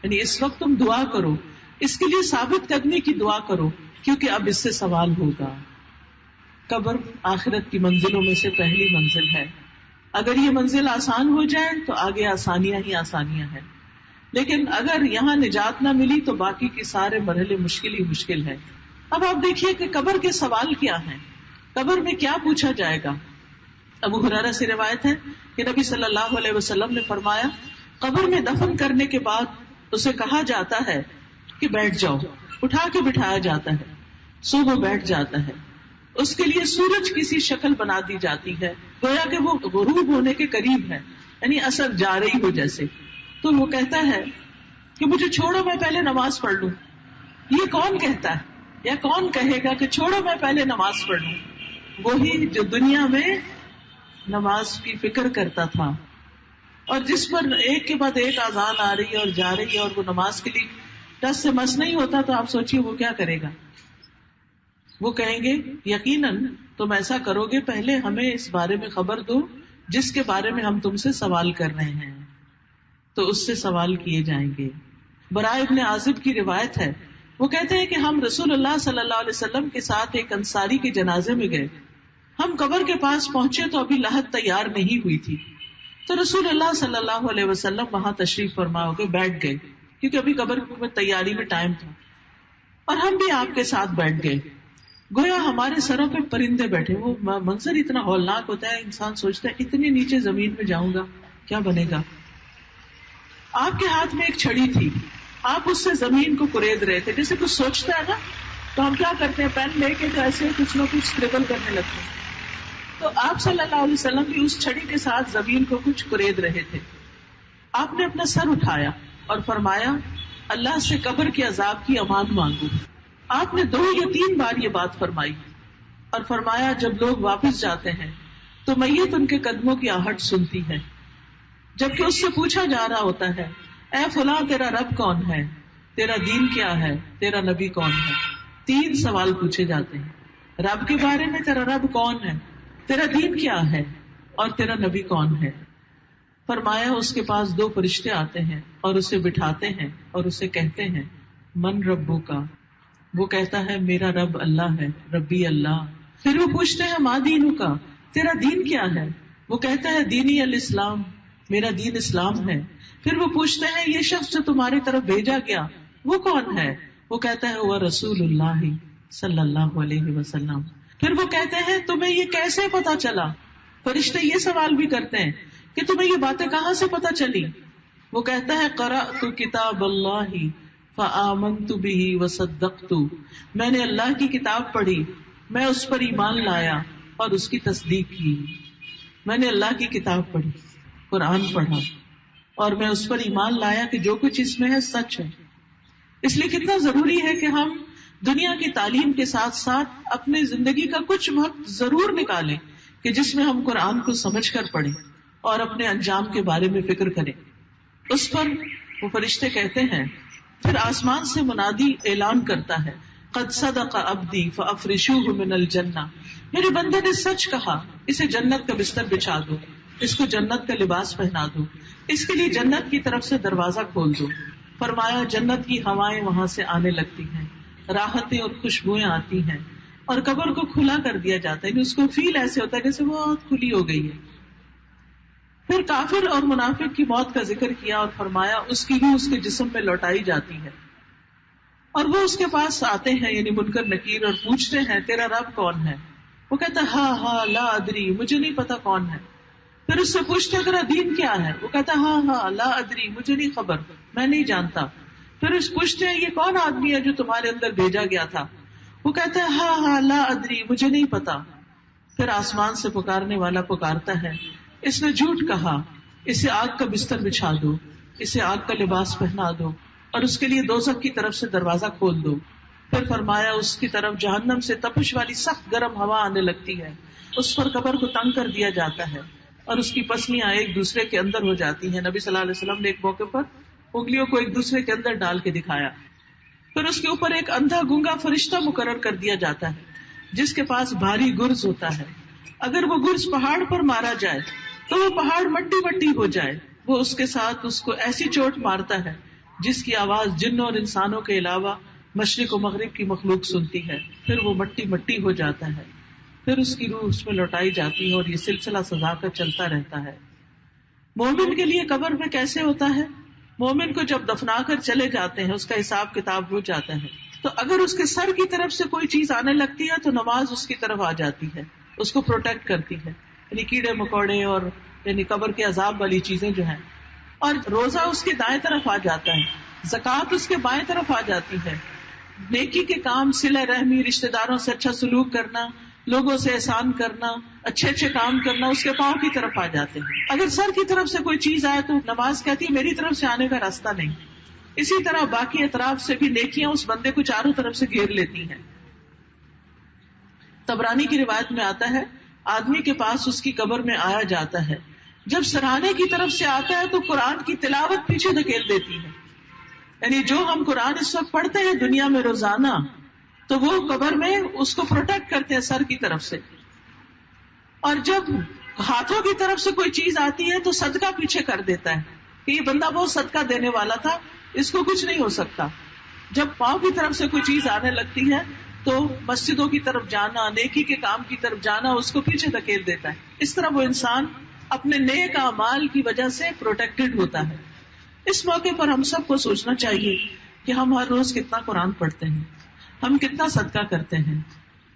یعنی اس وقت تم دعا کرو، اس کے لیے ثابت قدمی کی دعا کرو، کیونکہ اب اس سے سوال ہوگا۔ قبر آخرت کی منزلوں میں سے پہلی منزل ہے، اگر یہ منزل آسان ہو جائے تو آگے آسانیاں ہی آسانیاں ہیں، لیکن اگر یہاں نجات نہ ملی تو باقی کے سارے مرحلے مشکل ہی مشکل ہے۔ اب آپ دیکھیے کہ قبر کے سوال کیا ہیں، قبر میں کیا پوچھا جائے گا۔ ابو ہریرہ سے روایت ہے کہ نبی صلی اللہ علیہ وسلم نے فرمایا، قبر میں دفن کرنے کے بعد اسے کہا جاتا ہے کہ بیٹھ جاؤ، اٹھا کے بٹھایا جاتا ہے، صبح بیٹھ جاتا ہے، اس کے لیے سورج کسی شکل بنا دی جاتی ہے گویا کہ وہ غروب ہونے کے قریب ہے، یعنی اثر جا رہی ہو جیسے، تو وہ کہتا ہے کہ مجھے چھوڑو میں پہلے نماز پڑھ لوں۔ یہ کون کہتا ہے یا کون کہے گا کہ چھوڑو میں پہلے نماز پڑھ لوں؟ وہی جو دنیا میں نماز کی فکر کرتا تھا اور جس پر ایک کے بعد ایک اذان آ رہی ہے اور جا رہی ہے اور وہ نماز کے لیے ٹس سے مس نہیں ہوتا، تو آپ سوچیے وہ کیا کرے گا۔ وہ کہیں گے یقیناً تم ایسا کرو گے، پہلے ہمیں اس بارے میں خبر دو جس کے بارے میں ہم تم سے سوال کر رہے ہیں، تو اس سے سوال کیے جائیں گے۔ براء ابن عازب کی روایت ہے، وہ کہتے ہیں کہ ہم رسول اللہ صلی اللہ علیہ وسلم کے ساتھ ایک انصاری کے جنازے میں گئے، ہم قبر کے پاس پہنچے تو ابھی لحد تیار نہیں ہوئی تھی، تو رسول اللہ صلی اللہ علیہ وسلم وہاں تشریف فرما ہو کے بیٹھ گئے، کیونکہ ابھی قبر میں تیاری میں ٹائم تھا، اور ہم بھی آپ کے ساتھ بیٹھ گئے، گویا ہمارے سروں پہ پرندے بیٹھے۔ وہ منظر اتنا ہولناک ہوتا ہے، انسان سوچتا ہے اتنے نیچے زمین میں جاؤں گا کیا بنے گا۔ آپ کے ہاتھ میں ایک چھڑی تھی، آپ اس سے زمین کو کرید رہے تھے، جیسے کچھ سوچتا ہے نا تو ہم کیا کرتے ہیں، پین لے کے تو ایسے کچھ نہ کچھ اسکریبل کرنے لگتے ہیں، تو آپ صلی اللہ علیہ وسلم بھی اس چھڑی کے ساتھ زمین کو کچھ کرید رہے تھے۔ آپ نے اپنا سر اٹھایا اور فرمایا اللہ سے قبر کے عذاب کی امان مانگو۔ آپ نے 2 یا 3 بار یہ بات فرمائی اور فرمایا جب لوگ واپس جاتے ہیں تو میت ان کے قدموں کی آہٹ سنتی ہے، جبکہ اس سے پوچھا جا رہا ہوتا ہے اے فلاں تیرا رب کون ہے، تیرا دین کیا ہے، تیرا نبی کون ہے۔ 3 سوال پوچھے جاتے ہیں، رب کے بارے میں تیرا رب کون ہے، تیرا دین کیا ہے، اور تیرا نبی کون ہے۔ فرمایا اس کے پاس 2 فرشتے آتے ہیں اور اسے بٹھاتے ہیں اور اسے کہتے ہیں من ربو کا، وہ کہتا ہے میرا رب اللہ ہے، ربی اللہ۔ پھر وہ پوچھتے ہیں ما دینو کا، تیرا دین کیا ہے، وہ کہتا ہے دینی الاسلام، میرا دین اسلام ہے۔ پھر وہ پوچھتے ہیں یہ شخص جو تمہاری طرف بھیجا گیا وہ کون ہے، وہ کہتا ہے وہ رسول اللہ صلی اللہ علیہ وسلم۔ پھر وہ کہتے ہیں تمہیں یہ کیسے پتا چلا، فرشتے یہ سوال بھی کرتے ہیں کہ تمہیں یہ باتیں کہاں سے پتا چلی، وہ کہتا ہے قرأت کتاب اللہ فآمنت به وصدقت، میں نے اللہ کی کتاب پڑھی، میں اس پر ایمان لایا اور اس کی تصدیق کی۔ میں نے اللہ کی کتاب پڑھی، قرآن پڑھا اور میں اس پر ایمان لایا کہ جو کچھ اس میں ہے سچ ہے۔ اس لیے کتنا ضروری ہے کہ ہم دنیا کی تعلیم کے ساتھ ساتھ اپنی زندگی کا کچھ وقت ضرور نکالیں کہ جس میں ہم قرآن کو سمجھ کر پڑھیں اور اپنے انجام کے بارے میں فکر کریں۔ اس پر وہ فرشتے کہتے ہیں، پھر آسمان سے منادی اعلان کرتا ہے قد صدق عبدی فافرشوہ من الجنہ، میرے بندے نے سچ کہا، اسے جنت کا بستر بچھا دو، اس کو جنت کا لباس پہنا دو، اس کے لیے جنت کی طرف سے دروازہ کھول دو۔ فرمایا جنت کی ہوائیں وہاں سے آنے لگتی ہیں، راحتیں اور خوشبوئیں آتی ہیں، اور قبر کو کھلا کر دیا جاتا ہے، یعنی اس کو فیل ایسے ہوتا ہے جیسے بہت کھلی ہو گئی ہے۔ پھر کافر اور منافق کی موت کا ذکر کیا اور فرمایا اس کی روح اس کے جسم میں لوٹائی جاتی ہے، اور وہ اس کے پاس آتے ہیں یعنی منکر نکیر، اور پوچھتے ہیں تیرا رب کون ہے، وہ کہتا ہے ہاں ہاں لا ادری، مجھے نہیں پتا کون ہے۔ پھر اس سے پوچھتے تیرا دین کیا ہے، وہ کہتا ہے ہاں ہاں لا ادری، مجھے نہیں خبر، میں نہیں جانتا۔ پھر اس پوچھتے ہیں یہ کون آدمی ہے جو تمہارے اندر بھیجا گیا تھا، وہ کہتا ہے ہاں ہاں لا ادری، مجھے نہیں پتا۔ پھر آسمان سے پکارنے والا پکارتا ہے اس نے جھوٹ کہا، اسے آگ کا بستر بچھا دو، اسے آگ کا لباس پہنا دو، اور اس کے لیے دوزخ کی طرف سے دروازہ کھول دو۔ پھر فرمایا اس کی طرف جہنم سے تپش والی سخت گرم ہوا آنے لگتی ہے، اس پر قبر کو تنگ کر دیا جاتا ہے اور اس کی پسلیاں ایک دوسرے کے اندر ہو جاتی ہیں۔ نبی صلی اللہ علیہ وسلم نے ایک موقع پر انگلیوں کو ایک دوسرے کے اندر ڈال کے دکھایا۔ پھر اس کے اوپر ایک اندھا گونگا فرشتہ مقرر کر دیا جاتا ہے جس کے پاس بھاری گرز ہوتا ہے. اگر وہ گرز پہاڑ پر مارا جائے تو وہ پہاڑ مٹی مٹی ہو جائے. وہ اس کے ساتھ اس کو ایسی چوٹ مارتا ہے جس کی آواز جنوں اور انسانوں کے علاوہ مشرق و مغرب کی مخلوق سنتی ہے. پھر وہ مٹی مٹی ہو جاتا ہے. پھر اس کی روح اس میں لوٹائی جاتی ہے اور یہ سلسلہ سزا کر چلتا رہتا ہے. مومن کے لیے قبر میں کیسے ہوتا ہے؟ مومن کو جب دفنا کر چلے جاتے ہیں اس کا حساب کتاب ہو جاتا ہے. تو اگر اس کے سر کی طرف سے کوئی چیز آنے لگتی ہے تو نماز اس کی طرف آ جاتی ہے, اس کو پروٹیکٹ کرتی ہے. یعنی کیڑے مکوڑے اور یعنی قبر کے عذاب والی چیزیں جو ہیں. اور روزہ اس کے دائیں طرف آ جاتا ہے, زکوٰۃ اس کے بائیں طرف آ جاتی ہے. نیکی کے کام, صلہ رحمی, رشتہ داروں سے اچھا سلوک کرنا, لوگوں سے احسان کرنا, اچھے اچھے کام کرنا اس کے پاؤں کی طرف آ جاتے ہیں. اگر سر کی طرف سے کوئی چیز آئے تو نماز کہتی ہے میری طرف سے آنے کا راستہ نہیں. اسی طرح باقی اطراف سے بھی نیکیاں اس بندے کو چاروں طرف سے گھیر لیتی ہیں. طبرانی کی روایت میں آتا ہے آدمی کے پاس اس کی قبر میں آیا جاتا ہے, جب سرانے کی طرف سے آتا ہے تو قرآن کی تلاوت پیچھے دھکیل دیتی ہے. یعنی جو ہم قرآن اس وقت پڑھتے ہیں دنیا میں روزانہ, تو وہ قبر میں اس کو پروٹیکٹ کرتے ہیں سر کی طرف سے. اور جب ہاتھوں کی طرف سے کوئی چیز آتی ہے تو صدقہ پیچھے کر دیتا ہے کہ یہ بندہ بہت صدقہ دینے والا تھا, اس کو کچھ نہیں ہو سکتا. جب پاؤں کی طرف سے کوئی چیز آنے لگتی ہے تو مسجدوں کی طرف جانا, نیکی کے کام کی طرف جانا اس کو پیچھے دھکیل دیتا ہے. اس طرح وہ انسان اپنے نیک اعمال کی وجہ سے پروٹیکٹڈ ہوتا ہے. اس موقع پر ہم سب کو سوچنا چاہیے کہ ہم ہر روز کتنا قرآن پڑھتے ہیں, ہم کتنا صدقہ کرتے ہیں,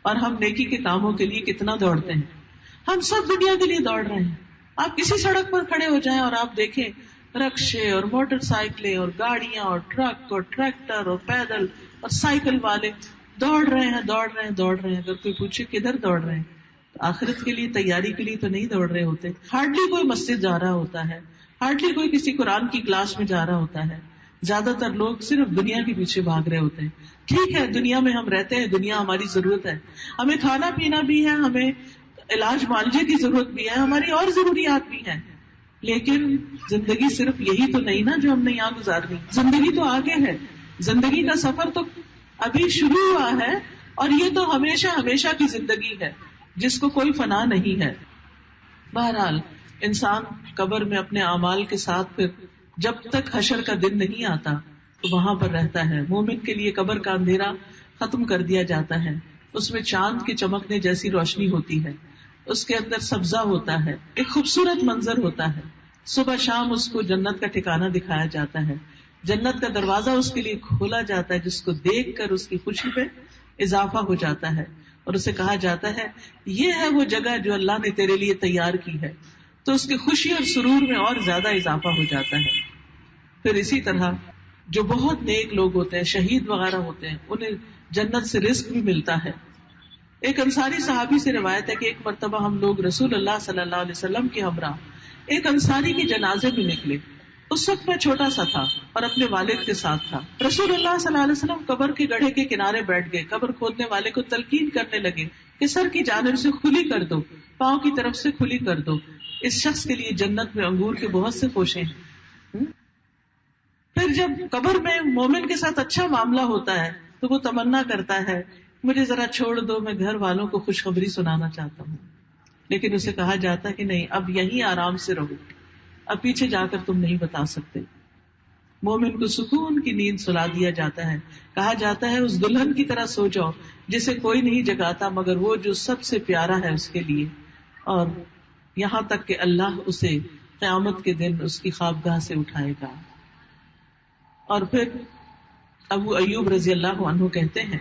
اور ہم نیکی کے کاموں کے لیے کتنا دوڑتے ہیں. ہم سب دنیا کے لیے دوڑ رہے ہیں. آپ کسی سڑک پر کھڑے ہو جائیں اور آپ دیکھیں رکشے اور موٹر سائیکلیں اور گاڑیاں اور ٹرک اور ٹریکٹر اور پیدل اور سائیکل والے دوڑ رہے ہیں. اگر کوئی پوچھے کدھر دوڑ رہے ہیں تو آخرت کے لیے, تیاری کے لیے تو نہیں دوڑ رہے ہوتے. ہارڈلی کوئی مسجد جا رہا ہوتا ہے, ہارڈلی کوئی کسی قرآن کی کلاس میں جا رہا ہوتا ہے. زیادہ تر لوگ صرف دنیا کے پیچھے بھاگ رہے ہوتے ہیں. ٹھیک ہے, دنیا میں ہم رہتے ہیں, دنیا ہماری ضرورت ہے, ہمیں کھانا پینا بھی ہے, ہمیں علاج معالجے کی ضرورت بھی ہے, ہماری اور ضروریات بھی ہیں. لیکن زندگی صرف یہی تو نہیں نا جو ہم نے یہاں گزارنی. زندگی تو آگے ہے, زندگی کا سفر تو ابھی شروع ہوا ہے, اور یہ تو ہمیشہ ہمیشہ کی زندگی ہے جس کو کوئی فنا نہیں ہے. بہرحال انسان قبر میں اپنے اعمال کے ساتھ پھر جب تک حشر کا دن نہیں آتا تو وہاں پر رہتا ہے. مومن کے لیے قبر کا اندھیرا ختم کر دیا جاتا ہے. اس میں چاند کی چمکنے جیسی روشنی ہوتی ہے, اس کے اندر سبزہ ہوتا ہے, ایک خوبصورت منظر ہوتا ہے. صبح شام اس کو جنت کا ٹھکانہ دکھایا جاتا ہے, جنت کا دروازہ اس کے لیے کھولا جاتا ہے, جس کو دیکھ کر اس کی خوشی پہ اضافہ ہو جاتا ہے, اور اسے کہا جاتا ہے یہ ہے وہ جگہ جو اللہ نے تیرے لیے تیار کی ہے. تو اس کی خوشی اور سرور میں اور زیادہ اضافہ ہو جاتا ہے. پھر اسی طرح جو بہت نیک لوگ ہوتے ہیں, شہید وغیرہ ہوتے ہیں, انہیں جنت سے رزق بھی ملتا ہے. ایک انصاری صحابی سے روایت ہے کہ ایک مرتبہ ہم لوگ رسول اللہ صلی اللہ علیہ وسلم کے ہمراہ ایک انصاری کے جنازے میں نکلے. اس وقت میں چھوٹا سا تھا اور اپنے والد کے ساتھ تھا. رسول اللہ صلی اللہ علیہ وسلم قبر کے گڑھے کے کنارے بیٹھ گئے. قبر کھودنے والے کو تلقین کرنے لگے کہ سر کی جانب سے کھلی کر دو, پاؤں کی طرف سے کھلی کر دو, اس شخص کے لیے جنت میں انگور کے بہت سے خوشے ہیں. پھر جب قبر میں مومن کے ساتھ اچھا معاملہ ہوتا ہے تو وہ تمنا کرتا ہے مجھے ذرا چھوڑ دو, میں گھر والوں کو خوشخبری سنانا چاہتا ہوں. لیکن اسے کہا جاتا ہے کہ نہیں, اب یہیں آرام سے رہو, اب پیچھے جا کر تم نہیں بتا سکتے. مومن کو سکون کی نیند سلا دیا جاتا ہے. کہا جاتا ہے اس دلہن کی طرح سو جاؤ جسے کوئی نہیں جگاتا مگر وہ جو سب سے پیارا ہے اس کے لیے, اور یہاں تک کہ اللہ اسے قیامت کے دن اس کی خوابگاہ سے اٹھائے گا. اور پھر ابو ایوب رضی اللہ عنہ کہتے ہیں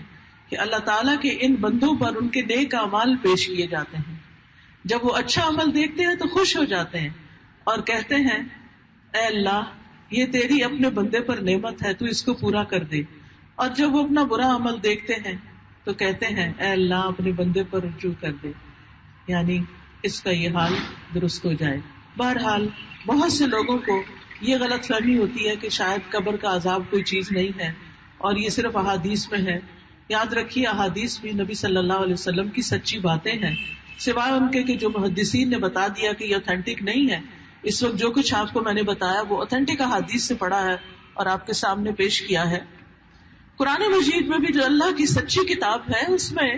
کہ اللہ تعالیٰ کے ان بندوں پر ان کے نیک اعمال پیش کیے جاتے ہیں. جب وہ اچھا عمل دیکھتے ہیں تو خوش ہو جاتے ہیں اور کہتے ہیں اے اللہ یہ تیری اپنے بندے پر نعمت ہے, تو اس کو پورا کر دے. اور جب وہ اپنا برا عمل دیکھتے ہیں تو کہتے ہیں اے اللہ اپنے بندے پر رجوع کر دے, یعنی اس کا یہ حال درست ہو جائے. بہرحال بہت سے لوگوں کو یہ غلط فہمی ہوتی ہے کہ شاید قبر کا عذاب کوئی چیز نہیں ہے اور یہ صرف احادیث میں ہے. یاد رکھیے احادیث بھی نبی صلی اللہ علیہ وسلم کی سچی باتیں ہیں, سوائے ان کے کہ جو محدثین نے بتا دیا کہ یہ اوتھینٹک نہیں ہے. اس وقت جو کچھ آپ کو میں نے بتایا وہ اوتھینٹک احادیث سے پڑھا ہے اور آپ کے سامنے پیش کیا ہے. قرآن مجید میں بھی جو اللہ کی سچی کتاب ہے اس میں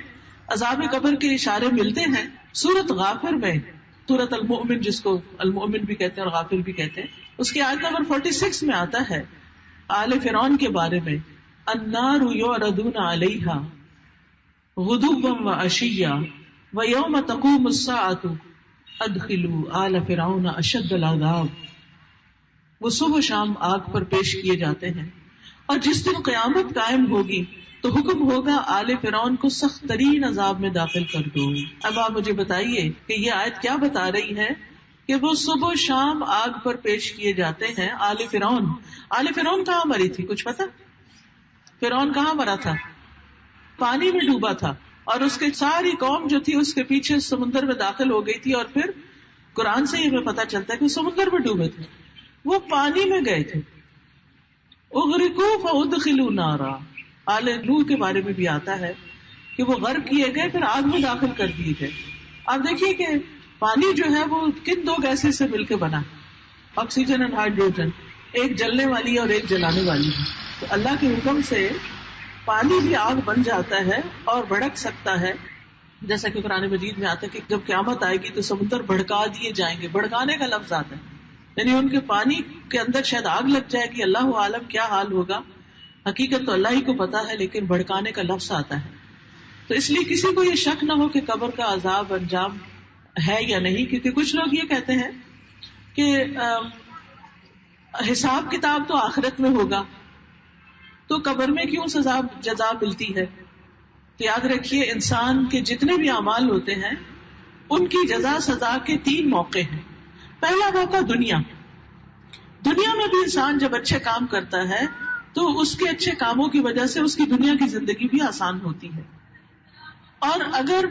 عذاب قبر کے اشارے ملتے ہیں. سورۃ غافر میں، سورۃ المؤمن جس کو المؤمن بھی کہتے ہیں اور غافر بھی کہتے ہیں، اس کی آیت نمبر 46 میں آتا ہے آل فرعون کے بارے میں، النار یعرضون علیہا غدوا وعشیا ویوم تقوم الساعة ادخلوا آل فرعون اشد العذاب. وہ صبح و شام آگ پر پیش کیے جاتے ہیں، اور جس دن قیامت قائم ہوگی تو حکم ہوگا آل فرعون کو سخت ترین عذاب میں داخل کر دو. اب آپ مجھے بتائیے کہ یہ آیت کیا بتا رہی ہے کہ وہ صبح و شام آگ پر پیش کیے جاتے ہیں آل فرعون. آل فرعون کہاں مری تھی کچھ پتا؟ فرعون کہاں مرا تھا؟ پانی میں ڈوبا تھا، اور اس کی ساری قوم جو تھی اس کے پیچھے سمندر میں داخل ہو گئی تھی. اور پھر قرآن سے ہی ہمیں پتا چلتا ہے کہ سمندر میں ڈوبے تھے، وہ پانی میں گئے تھے. اغرقوا فادخلوا نارا. آل نوح کے بارے میں بھی آتا ہے کہ وہ غرق کیے گئے، پھر آگ میں داخل کر دیے گئے. آپ دیکھیے کہ پانی جو ہے وہ کن دو گیسز سے مل کے بنا، آکسیجن اور ہائیڈروجن، ایک جلنے والی ہے اور ایک جلانے والی ہے. تو اللہ کے حکم سے پانی بھی آگ بن جاتا ہے اور بھڑک سکتا ہے. جیسا کہ قرآن مجید میں آتا ہے کہ جب قیامت آئے گی تو سمندر بھڑکا دیے جائیں گے. بھڑکانے کا لفظ آتا ہے، یعنی ان کے پانی کے اندر شاید آگ لگ جائے گی. اللہ عالم کیا حال ہوگا، حقیقت تو اللہ ہی کو پتا ہے، لیکن بھڑکانے کا لفظ آتا ہے. تو اس لیے کسی کو یہ شک نہ ہو کہ قبر کا عذاب انجام ہے یا نہیں، کیونکہ کچھ لوگ یہ کہتے ہیں کہ حساب کتاب تو آخرت میں ہوگا، تو قبر میں کیوں سزا جزا ملتی ہے. تو یاد رکھیے انسان کے جتنے بھی اعمال ہوتے ہیں ان کی جزا سزا کے 3 موقع ہیں. پہلا موقع دنیا میں بھی انسان جب اچھے کام کرتا ہے تو اس کے اچھے کاموں کی وجہ سے اس کی دنیا کی زندگی بھی آسان ہوتی ہے. اور اگر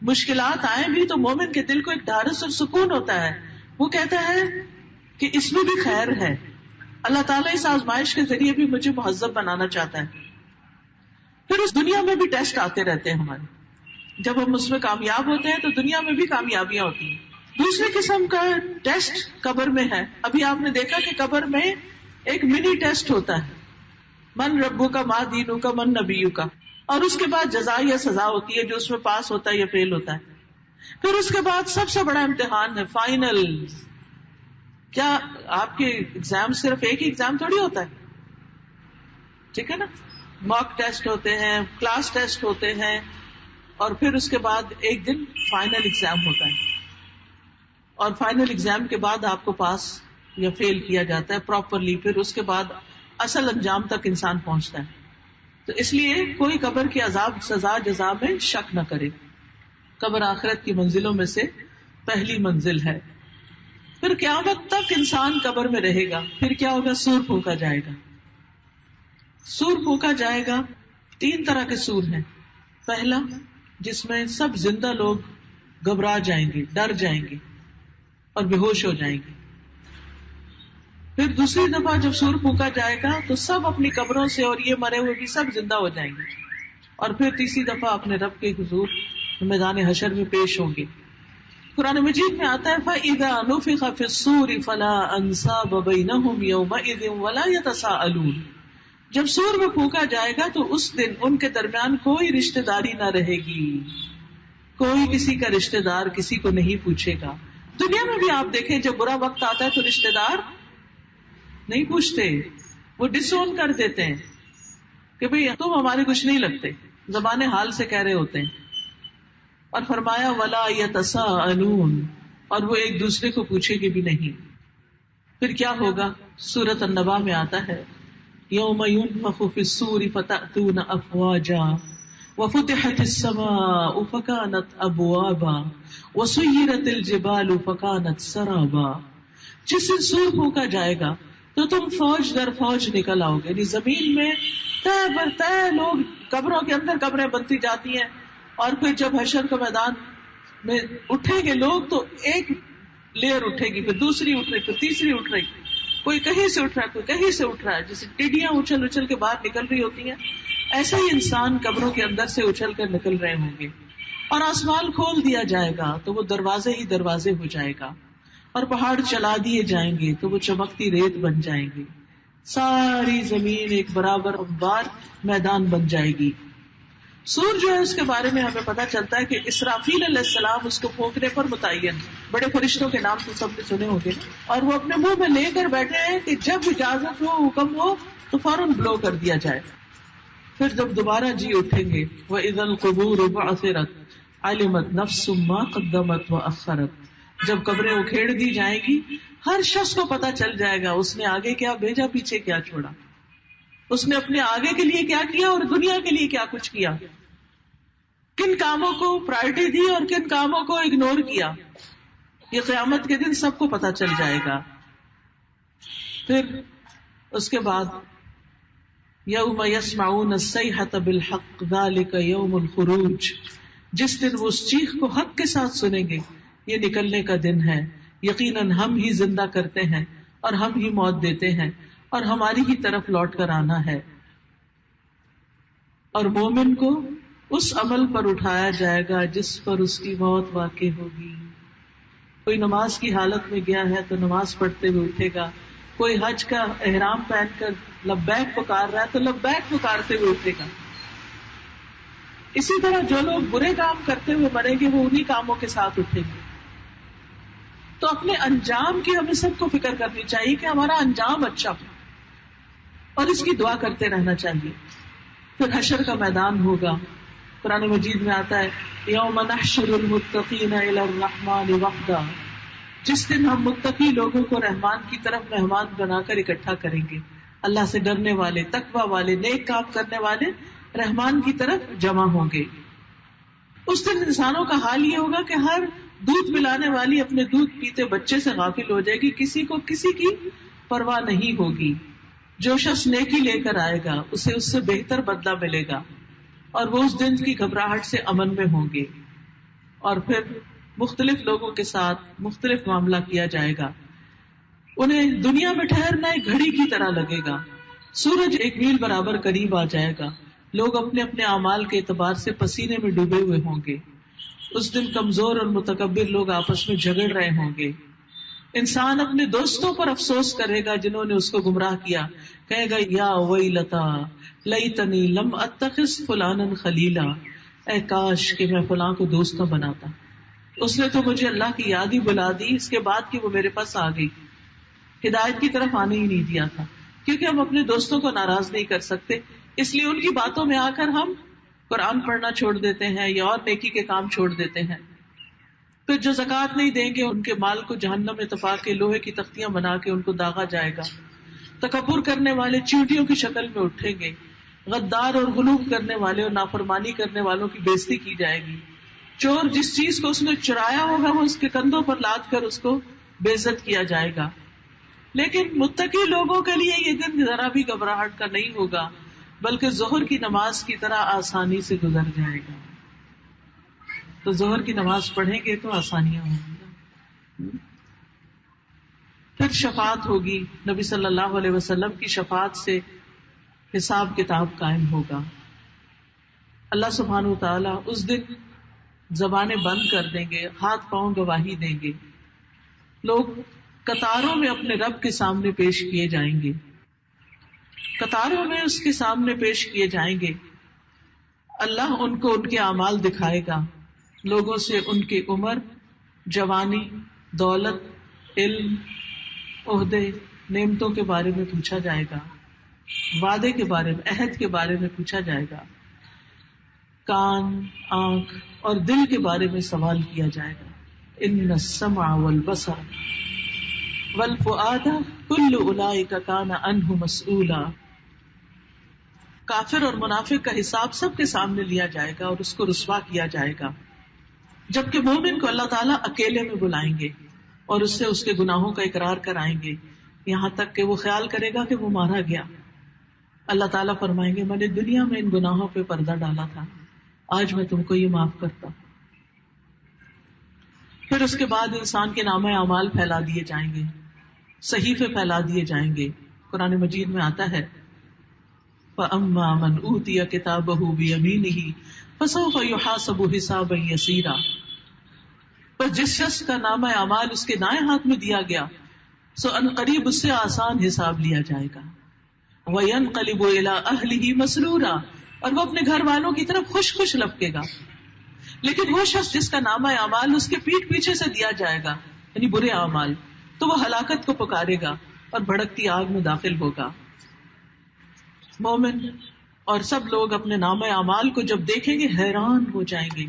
مشکلات آئیں بھی تو مومن کے دل کو ایک ڈھارس اور سکون ہوتا ہے. وہ کہتا ہے کہ اس میں بھی خیر ہے، اللہ تعالیٰ اس آزمائش کے ذریعے بھی مجھے مہذب بنانا چاہتا ہے. پھر اس دنیا میں بھی ٹیسٹ آتے رہتے ہیں ہمارے، جب ہم اس میں کامیاب ہوتے ہیں تو دنیا میں بھی کامیابیاں ہوتی ہیں. دوسری قسم کا ٹیسٹ قبر میں ہے. ابھی آپ نے دیکھا کہ قبر میں ایک منی ٹیسٹ ہوتا ہے، من ربو کا ما دینو کا من نبیو کا، اور اس کے بعد جزا یا سزا ہوتی ہے جو اس میں پاس ہوتا ہے یا فیل ہوتا ہے. پھر اس کے بعد سب سے بڑا امتحان ہے فائنل. کیا آپ کے ایگزام صرف ایک ہی ایگزام تھوڑی ہوتا ہے، ٹھیک ہے نا، موک ٹیسٹ ہوتے ہیں، کلاس ٹیسٹ ہوتے ہیں، اور پھر اس کے بعد ایک دن فائنل ایگزام ہوتا ہے. اور فائنل ایگزام کے بعد آپ کو پاس یا فیل کیا جاتا ہے پراپرلی. پھر اس کے بعد اصل انجام تک انسان پہنچتا ہے. تو اس لیے کوئی قبر کی عذاب سزا جزا میں شک نہ کرے. قبر آخرت کی منزلوں میں سے پہلی منزل ہے. پھر قیامت تک انسان قبر میں رہے گا. پھر کیا ہوگا؟ سور پھونکا جائے گا. سور پھونکا جائے گا. 3 طرح کے سور ہیں. پہلا جس میں سب زندہ لوگ گھبرا جائیں گے، ڈر جائیں گے اور بے ہوش ہو جائیں گے. پھر دوسری دفعہ جب سور پھونکا جائے گا تو سب اپنی قبروں سے اور یہ مرے ہوئے بھی سب زندہ ہو جائیں گے. اور پھر تیسری دفعہ اپنے رب کے حضور میدان حشر میں پیش ہوں گے. قرآن مجید میں آتا ہے فَإِذَا نُفِخَ فِي الصُّورِ فَلَا أَنْسَابَ بَيْنَهُمْ يَوْمَئِذٍ وَلَا يَتَسَاءَلُونَ. جب سور میں پھونکا جائے گا تو اس دن ان کے درمیان کوئی رشتہ داری نہ رہے گی. کوئی کسی کا رشتہ دار کسی کو نہیں پوچھے گا. دنیا میں بھی آپ دیکھیں جب برا وقت آتا ہے تو رشتہ دار نہیں پوچھتے، وہ ڈس اون کر دیتے ہیں کہ بھئی تم ہمارے کچھ نہیں لگتے، زبان حال سے کہہ رہے ہوتے ہیں. اور فرمایا وَلَا يَتَسَاءَلُونَ، اور وہ ایک دوسرے کو پوچھے گی بھی نہیں. پھر کیا ہوگا؟ سورۃ النبا میں آتا ہے یوم ينفخ في الصور فتأتون افواجا وفتحت السماء فكانت ابوابا وسيرت الجبال فكانت سرابا. جس دن سور پھونکا جائے گا تو تم فوج در فوج نکل آؤ گے. یعنی زمین میں تہ بر تہ لوگ قبروں کے اندر قبریں بنتی جاتی ہیں، اور پھر جب حشر کے میدان میں اٹھیں گے لوگ تو ایک لیئر اٹھے گی، پھر دوسری اٹھ رہی، پھر تیسری اٹھ رہی، کوئی کہیں سے اٹھ رہا ہے، کوئی کہیں سے اٹھ رہا ہے، جیسے ٹڈیاں اچھل اچھل کے باہر نکل رہی ہوتی ہیں، ایسا ہی انسان قبروں کے اندر سے اچھل کر نکل رہے ہوں گے. اور آسمان کھول دیا جائے گا تو وہ دروازے ہی دروازے ہو جائے گا، اور پہاڑ چلا دیے جائیں گے تو وہ چمکتی ریت بن جائیں گے. ساری زمین ایک برابر اموار میدان بن جائے گی. سور جو ہے اس کے بارے میں ہمیں پتا چلتا ہے کہ اسرافیل علیہ السلام اس کو پھونکنے پر متعین. بڑے فرشتوں کے نام تو سب نے سنے ہوں گے, اور وہ اپنے منہ میں لے کر بیٹھے ہیں کہ جب اجازت ہو, حکم ہو تو فوراً بلو کر دیا جائے. پھر جب دوبارہ جی اٹھیں گے, وَإِذَا الْقُبُورُ بُعْثِرَتْ عَلِمَتْ نَفْسٌ مَا قَدَّمَتْ وَأَخَّرَتْ, جب قبریں اکھیڑ دی جائیں گی ہر شخص کو پتا چل جائے گا اس نے آگے کیا بھیجا, پیچھے کیا چھوڑا, اس نے اپنے آگے کے لیے کیا کیا اور دنیا کے لیے کیا کچھ کیا, کن کاموں کو پرائرٹی دی اور کن کاموں کو اگنور کیا. یہ قیامت کے دن سب کو پتا چل جائے گا. پھر اس کے بعد یوم یسمعون الصیحۃ بالحق ذلک یوم الخروج, جس دن وہ اس چیخ کو حق کے ساتھ سنیں گے, یہ نکلنے کا دن ہے. یقیناً ہم ہی زندہ کرتے ہیں اور ہم ہی موت دیتے ہیں اور ہماری ہی طرف لوٹ کر آنا ہے. اور مومن کو اس عمل پر اٹھایا جائے گا جس پر اس کی موت واقع ہوگی. کوئی نماز کی حالت میں گیا ہے تو نماز پڑھتے ہوئے اٹھے گا, کوئی حج کا احرام پہن کر لبیک پکار رہا ہے تو لبیک پکارتے ہوئے اٹھے گا. اسی طرح جو لوگ برے کام کرتے ہوئے مریں گے وہ انہی کاموں کے ساتھ اٹھیں گے. تو اپنے انجام کی ہمیں سب کو فکر کرنی چاہیے کہ ہمارا انجام اچھا ہو, اور اس کی دعا کرتے رہنا چاہیے. پھر حشر کا میدان ہوگا. قرآن مجید میں آتا ہے یوم نحشر المتقین الی الرحمن وفدا, جس دن ہم متقی لوگوں کو رحمان کی طرف مہمان بنا کر اکٹھا کریں گے. اللہ سے ڈرنے والے, تقوی والے, نیک کام کرنے والے رحمان کی طرف جمع ہوں گے. اس دن انسانوں کا حال یہ ہوگا کہ ہر دودھ پلانے والی اپنے دودھ پیتے بچے سے غافل ہو جائے گی, کسی کو کسی کی پرواہ نہیں ہوگی. جو شخص نیکی لے کر آئے گا اسے اس سے بہتر بدلہ ملے گا, اور وہ اس دن کی گھبراہٹ سے امن میں ہوں گے. اور پھر مختلف لوگوں کے ساتھ مختلف معاملہ کیا جائے گا. انہیں دنیا میں ٹھہرنا ایک گھڑی کی طرح لگے گا. سورج ایک میل برابر قریب آ جائے گا. لوگ اپنے اپنے اعمال کے اعتبار سے پسینے میں ڈوبے ہوئے ہوں گے. اس دن کمزور اور متکبر لوگ آپس میں جھگڑ رہے ہوں گے. انسان اپنے دوستوں پر افسوس کرے گا جنہوں نے اس کو گمراہ کیا. کہے گا یا ویلتا لیتنی لم اتخذ فلانا خلیلا, اے کاش کہ میں فلاں کو دوست نہ بناتا, اس نے تو مجھے اللہ کی یاد ہی بلا دی اس کے بعد کہ وہ میرے پاس آ گئی. ہدایت کی طرف آنے ہی نہیں دیا تھا. کیونکہ ہم اپنے دوستوں کو ناراض نہیں کر سکتے, اس لیے ان کی باتوں میں آ کر ہم قرآن پڑھنا چھوڑ دیتے ہیں یا اور نیکی کے کام چھوڑ دیتے ہیں. پھر جو زکوٰۃ نہیں دیں گے ان کے مال کو جہنم میں تپا کے لوہے کی تختیاں بنا کے ان کو داغا جائے گا. تکبر کرنے والے چیونٹیوں کی شکل میں اٹھیں گے. غدار اور غلوب کرنے والے اور نافرمانی کرنے والوں کی بے عزتی کی جائے گی. چور جس چیز کو اس نے چرایا ہوگا وہ اس کے کندھوں پر لاد کر اس کو بے عزت کیا جائے گا. لیکن متقی لوگوں کے لیے یہ دن ذرا بھی گھبراہٹ کا نہیں ہوگا, بلکہ ظہر کی نماز کی طرح آسانی سے گزر جائے گا. تو ظہر کی نماز پڑھیں گے تو آسانیاں ہوں گی. پھر شفاعت ہوگی. نبی صلی اللہ علیہ وسلم کی شفاعت سے حساب کتاب قائم ہوگا. اللہ سبحانہ و تعالیٰ اس دن زبانیں بند کر دیں گے, ہاتھ پاؤں گواہی دیں گے. لوگ قطاروں میں اپنے رب کے سامنے پیش کیے جائیں گے. قطاروں میں اس کے سامنے پیش کیے جائیں گے. اللہ ان کو ان کے اعمال دکھائے گا. لوگوں سے ان کی عمر, جوانی, دولت, علم, عہدے, نعمتوں کے بارے میں پوچھا جائے گا. وعدے کے بارے میں, عہد کے بارے میں پوچھا جائے گا. کان, آنکھ اور دل کے بارے میں سوال کیا جائے گا. ان السمع والبصر والفؤاد کل اولئک کان عنہ مسئولا. کافر اور منافق کا حساب سب کے سامنے لیا جائے گا اور اس کو رسوا کیا جائے گا. جبکہ مومن کو اللہ تعالیٰ اکیلے میں بلائیں گے اور اس سے اس کے گناہوں کا اقرار کرائیں گے, یہاں تک کہ وہ خیال کرے گا کہ وہ مارا گیا. اللہ تعالیٰ فرمائیں گے میں نے دنیا میں ان گناہوں پہ پردہ ڈالا تھا, آج میں تم کو یہ معاف کرتا. پھر اس کے بعد انسان کے نامہ اعمال پھیلا دیے جائیں گے, صحیفے پھیلا دیے جائیں گے. قرآن مجید میں آتا ہے فَأَمَّا مَنْ أُوتِيَ كِتَابَهُ بِيَمِينِهِ فَسَوْفَ يُحَاسَبُ حِسَابًا يَسِيرًا. پر جس شخص کا نامہ اعمال اس کے دائیں ہاتھ میں دیا گیا سو ان قریب اس سے آسان حساب لیا جائے گا. وَيَنْقَلِبُ إِلَىٰ أَهْلِهِ مَسْرُورًا، اور وہ اپنے گھر والوں کی طرف خوش خوش لپکے گا. لیکن وہ شخص جس کا نامہ اعمال اس کے پیٹھ پیچھے سے دیا جائے گا، یعنی برے اعمال، تو وہ ہلاکت کو پکارے گا اور بھڑکتی آگ میں داخل ہوگا. مومن اور سب لوگ اپنے نامہ اعمال کو جب دیکھیں گے حیران ہو جائیں گے،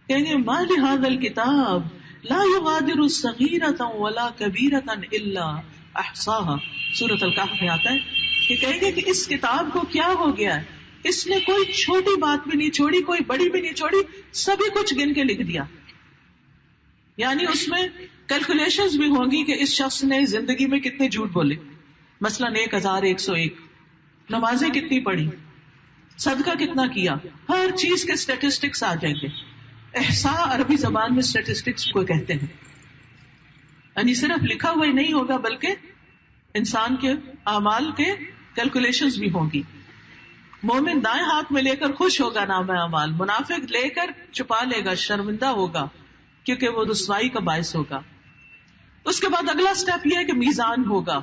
کہیں گے ما لهذا الكتاب لا يغادر صغیرۃ ولا کبیرۃ الا احصاها. سورۃ الکہف میں آتا ہے کہ کہیں گے کہ اس کتاب کو کیا ہو گیا ہے، اس نے کوئی چھوٹی بات بھی نہیں چھوڑی، کوئی بڑی بھی نہیں چھوڑی، سبھی کچھ گن کے لکھ دیا. یعنی اس میں کیلکولیشنز بھی ہوں گی کہ اس شخص نے زندگی میں کتنے جھوٹ بولے، مثلاً 1101، نمازیں کتنی پڑھی، صدقہ کتنا کیا، ہر چیز کے اسٹیٹسٹکس آ جائیں گے. احصاء عربی زبان میں اسٹیٹسٹکس کو کہتے ہیں، یعنی صرف لکھا ہوا ہی نہیں ہوگا بلکہ انسان کے اعمال کے کیلکولیشنز بھی ہوں گی. مومن دائیں ہاتھ میں لے کر خوش ہوگا نامہ اعمال، منافق لے کر چھپا لے گا، شرمندہ ہوگا کیونکہ وہ رسوائی کا باعث ہوگا. اس کے بعد اگلا سٹیپ یہ ہے کہ میزان ہوگا.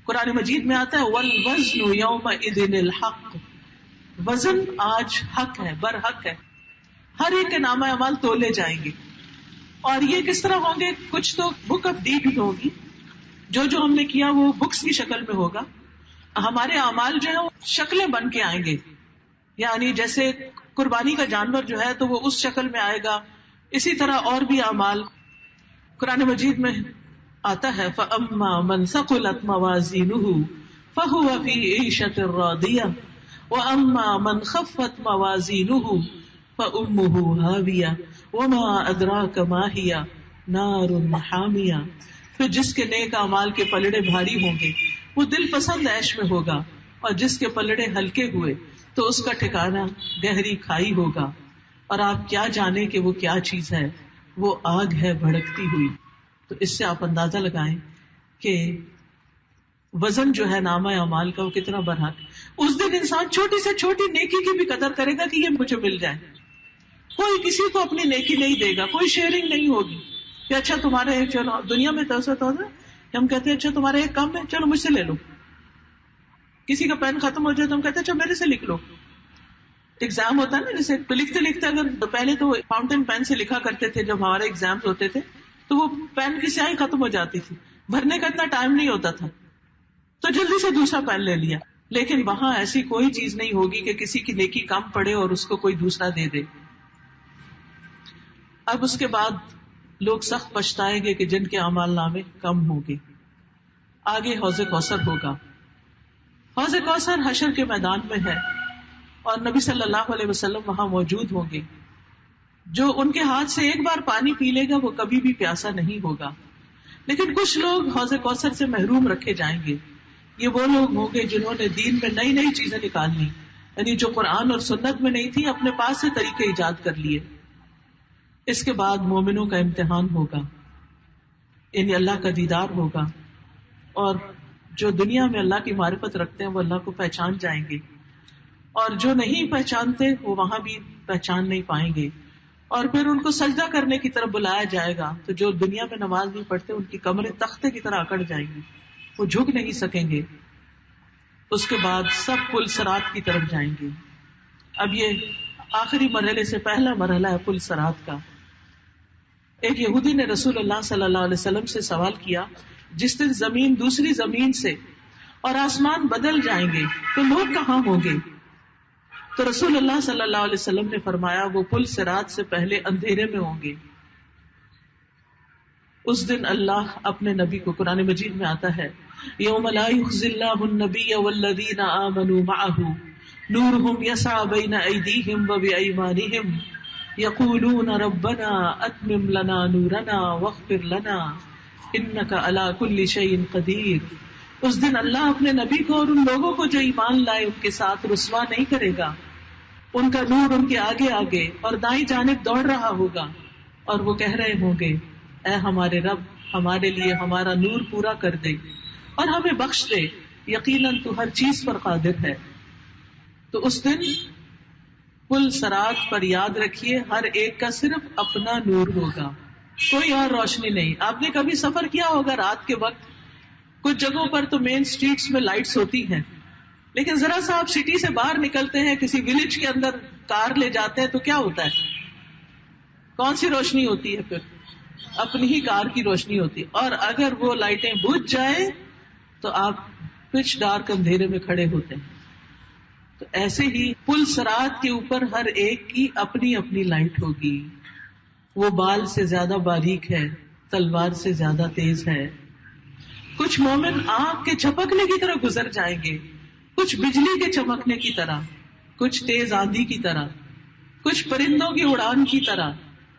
قرآن مجید میں آتا ہے والوزن یومئذ الحق، وزن آج حق ہے، برحق ہے. ہر ایک کے نامہ اعمال تولے جائیں گے. اور یہ کس طرح ہوں گے؟ کچھ تو بک آف ڈیڈ بھی ہوگی، جو ہم نے کیا وہ بکس کی شکل میں ہوگا. ہمارے اعمال جو ہے وہ شکلیں بن کے آئیں گے، یعنی جیسے قربانی کا جانور جو ہے تو وہ اس شکل میں آئے گا. اسی طرح اور بھی اعمال قرآن مجید میں آتا ہے فَأَمَّا مَنْ ثَقُلَتْ مَوَازِينُهُ فَهُوَ فِي عِيشَةٍ رَاضِيَةٍ وَأَمَّا مَنْ خَفَّتْ مَوَازِينُهُ فَأُمُّهُ هَاوِيَةٌ وَمَا أَدْرَاكَ مَا هِيَ نَارٌ حَامِيَةٌ. پھر جس کے نیک اعمال کے پلڑے بھاری ہوں گے وہ دل پسند عیش میں ہوگا، اور جس کے پلڑے ہلکے ہوئے تو اس کا ٹھکانہ گہری کھائی ہوگا. اور آپ کیا جانے کہ وہ کیا چیز ہے، وہ آگ ہے بھڑکتی ہوئی. تو اس سے آپ اندازہ لگائیں کہ وزن جو ہے نامہ اعمال کا وہ کتنا برحق. اس دن انسان چھوٹی سے چھوٹی نیکی کی بھی قدر کرے گا کہ یہ مجھے مل جائے. کوئی کسی کو اپنی نیکی نہیں دے گا، کوئی شیئرنگ نہیں ہوگی کہ اچھا تمہارے چلو دنیا میں تو ایسا ہم کہتے ہیں اچھا تمہارے ایک کم ہے چلو مجھ سے لے لو. کسی کا پین ختم ہو جائے تو ہم کہتے ہیں اچھا میرے سے لکھ لو. ایگزام ہوتا ہے نا، جیسے لکھتے لکھتے اگر پہلے تو فاؤنٹین پین سے لکھا کرتے تھے جب ہمارے ایگزامز ہوتے تھے تو وہ پین کی سیاہی ختم ہو جاتی تھی، بھرنے کا اتنا ٹائم نہیں ہوتا تھا تو جلدی سے دوسرا پین لے لیا. لیکن وہاں ایسی کوئی چیز نہیں ہوگی کہ کسی کی نیکی کم پڑے اور اس کو کوئی دوسرا دے دے. اب اس کے بعد لوگ سخت پچھتائیں گے کہ جن کے اعمال نامے کم ہوں گے. آگے حوض کوثر ہوگا. حوض کوثر حشر کے میدان میں ہے اور نبی صلی اللہ علیہ وسلم وہاں موجود ہوں گے. جو ان کے ہاتھ سے ایک بار پانی پی لے گا وہ کبھی بھی پیاسا نہیں ہوگا. لیکن کچھ لوگ حوض کوثر سے محروم رکھے جائیں گے. یہ وہ لوگ ہوں گے جنہوں نے دین میں نئی نئی چیزیں نکالنی، یعنی جو قرآن اور سنت میں نہیں تھی اپنے پاس سے طریقے ایجاد کر لیے. اس کے بعد مومنوں کا امتحان ہوگا، یعنی اللہ کا دیدار ہوگا، اور جو دنیا میں اللہ کی معرفت رکھتے ہیں وہ اللہ کو پہچان جائیں گے، اور جو نہیں پہچانتے وہ وہاں بھی پہچان نہیں پائیں گے. اور پھر ان کو سجدہ کرنے کی طرف بلایا جائے گا تو جو دنیا میں نماز نہیں پڑھتے ان کی کمریں تختے کی طرح اکڑ جائیں گی، وہ جھک نہیں سکیں گے. اس کے بعد سب پل صراط کی طرف جائیں گے. اب یہ آخری مرحلے سے پہلا مرحلہ ہے پل صراط کا. ایک یہودی نے رسول اللہ صلی اللہ علیہ وسلم سے سوال کیا جس دن زمین دوسری زمین سے اور آسمان بدل جائیں گے تو لوگ کہاں ہوں گے؟ تو رسول اللہ صلی اللہ علیہ وسلم نے فرمایا وہ پل صراط سے پہلے اندھیرے میں ہوں گے. اس دن اللہ اپنے نبی کو، قرآن مجید میں آتا ہے یوم لا یخزی اللہ النبی والذین آمنوا معہ نورہم یسعی بین ایدیہم وبایمانہم یقولون ربنا اتمم لنا نورنا واغفر لنا انک علی کل شیء قدیر. اس دن اللہ اپنے نبی کو اور ان لوگوں کو جو ایمان لائے ان کے ساتھ رسوا نہیں کرے گا. ان کا نور ان کے آگے آگے اور دائیں جانب دوڑ رہا ہوگا اور وہ کہہ رہے ہوں گے اے ہمارے رب ہمارے لیے ہمارا نور پورا کر دے اور ہمیں بخش دے، یقیناً تو ہر چیز پر قادر ہے. تو اس دن پل صراط پر یاد رکھیے ہر ایک کا صرف اپنا نور ہوگا، کوئی اور روشنی نہیں. آپ نے کبھی سفر کیا ہوگا رات کے وقت، کچھ جگہوں پر تو مین سٹریٹس میں لائٹس ہوتی ہیں لیکن ذرا سا آپ سٹی سے باہر نکلتے ہیں, کسی ولیج کے اندر کار لے جاتے ہیں تو کیا ہوتا ہے؟ کون سی روشنی ہوتی ہے پھر؟ اپنی ہی کار کی روشنی ہوتی ہے. اور اگر وہ لائٹیں بجھ جائیں تو آپ پچ ڈارک اندھیرے میں کھڑے ہوتے ہیں. تو ایسے ہی پل صراط کے اوپر ہر ایک کی اپنی اپنی لائٹ ہوگی. وہ بال سے زیادہ باریک ہے, تلوار سے زیادہ تیز ہے. کچھ مومن آنکھ کے جھپکنے کی طرح گزر جائیں گے, کچھ بجلی کے چمکنے کی طرح, کچھ تیز آندھی کی طرح, کچھ پرندوں کی اڑان کی طرح,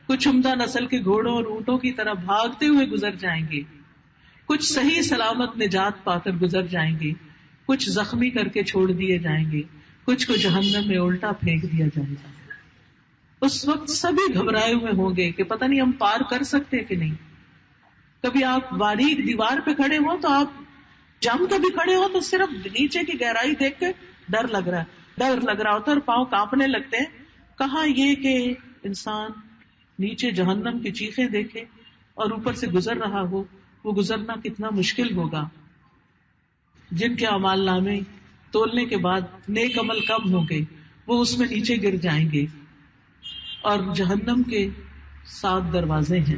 کچھ عمدہ نسل کے گھوڑوں اور اونٹوں کی طرح بھاگتے ہوئے گزر جائیں گے, کچھ صحیح سلامت نجات پا کر گزر جائیں گے, کچھ زخمی کر کے چھوڑ دیے جائیں گے, کچھ کو جہنم میں الٹا پھینک دیا جائے گا. اس وقت سبھی گھبرائے ہوئے ہوں گے کہ پتہ نہیں ہم پار کر سکتے کہ نہیں. کبھی آپ باریک دیوار پہ کھڑے ہو تو آپ جم کے بھی کھڑے ہو تو صرف نیچے کی گہرائی دیکھ کے ڈر لگ رہا ہوتا ہے اور پاؤں کانپنے لگتے ہیں. کہاں یہ کہ انسان نیچے جہنم کی چیخیں دیکھے اور اوپر سے گزر رہا ہو. وہ گزرنا کتنا مشکل ہوگا. جن کے اعمال نامے تولنے کے بعد نیک عمل کم ہوں گے وہ اس میں نیچے گر جائیں گے. اور جہنم کے 7 دروازے ہیں.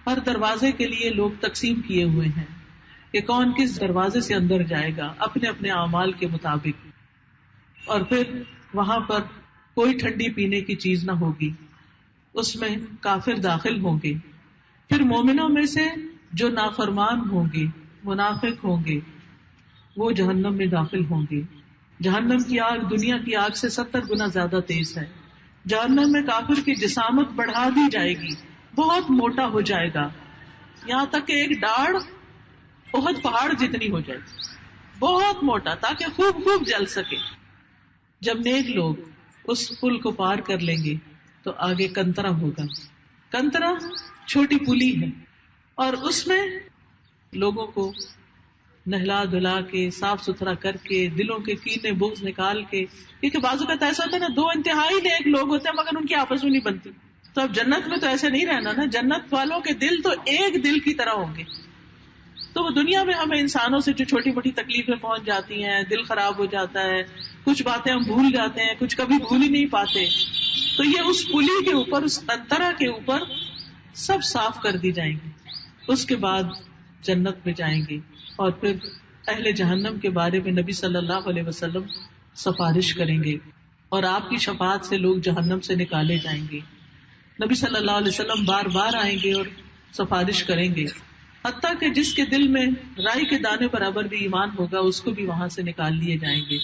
ہر دروازے کے لیے لوگ تقسیم کیے ہوئے ہیں کہ کون کس دروازے سے اندر جائے گا اپنے اپنے اعمال کے مطابق. اور پھر وہاں پر کوئی ٹھنڈی پینے کی چیز نہ ہوگی. اس میں کافر داخل ہوں گے. پھر مومنوں میں سے جو نافرمان ہوں گے, منافق ہوں گے, وہ جہنم میں داخل ہوں گے. جہنم کی آگ دنیا کی آگ سے 70 گنا زیادہ تیز ہے. جہنم میں کافر کی جسامت بڑھا دی جائے گی, بہت موٹا ہو جائے گا, یہاں تک کہ ایک ڈاڑھ احد پہاڑ جتنی ہو جائے, بہت موٹا, تاکہ خوب جل سکے. جب نیک لوگ اس پل کو پار کر لیں گے تو آگے کنترا ہوگا. کنترا چھوٹی پلی ہے اور اس میں لوگوں کو نہلا دھلا کے صاف ستھرا کر کے دلوں کے کینے بغض نکال کے, کیونکہ بعض اوقات ایسا ہوتا ہے نا, 2 انتہائی نیک لوگ ہوتے ہیں مگر ان کی آپس میں نہیں بنتی. تو اب جنت میں تو ایسے نہیں رہنا نا. جنت والوں کے دل تو ایک دل کی طرح ہوں گے. تو وہ دنیا میں ہمیں انسانوں سے جو چھوٹی موٹی تکلیفیں پہنچ جاتی ہیں, دل خراب ہو جاتا ہے, کچھ باتیں ہم بھول جاتے ہیں, کچھ کبھی بھول ہی نہیں پاتے, تو یہ اس پلی کے اوپر, اس کنترا کے اوپر سب صاف کر دی جائیں گی. اس کے بعد جنت میں جائیں گے. اور پھر اہل جہنم کے بارے میں نبی صلی اللہ علیہ وسلم سفارش کریں گے اور آپ کی شفاعت سے لوگ جہنم سے نکالے جائیں گے. نبی صلی اللہ علیہ وسلم بار بار آئیں گے اور سفارش کریں گے, حتیٰ کہ جس کے دل میں رائی کے دانے برابر بھی ایمان ہوگا اس کو بھی وہاں سے نکال لیے جائیں گے.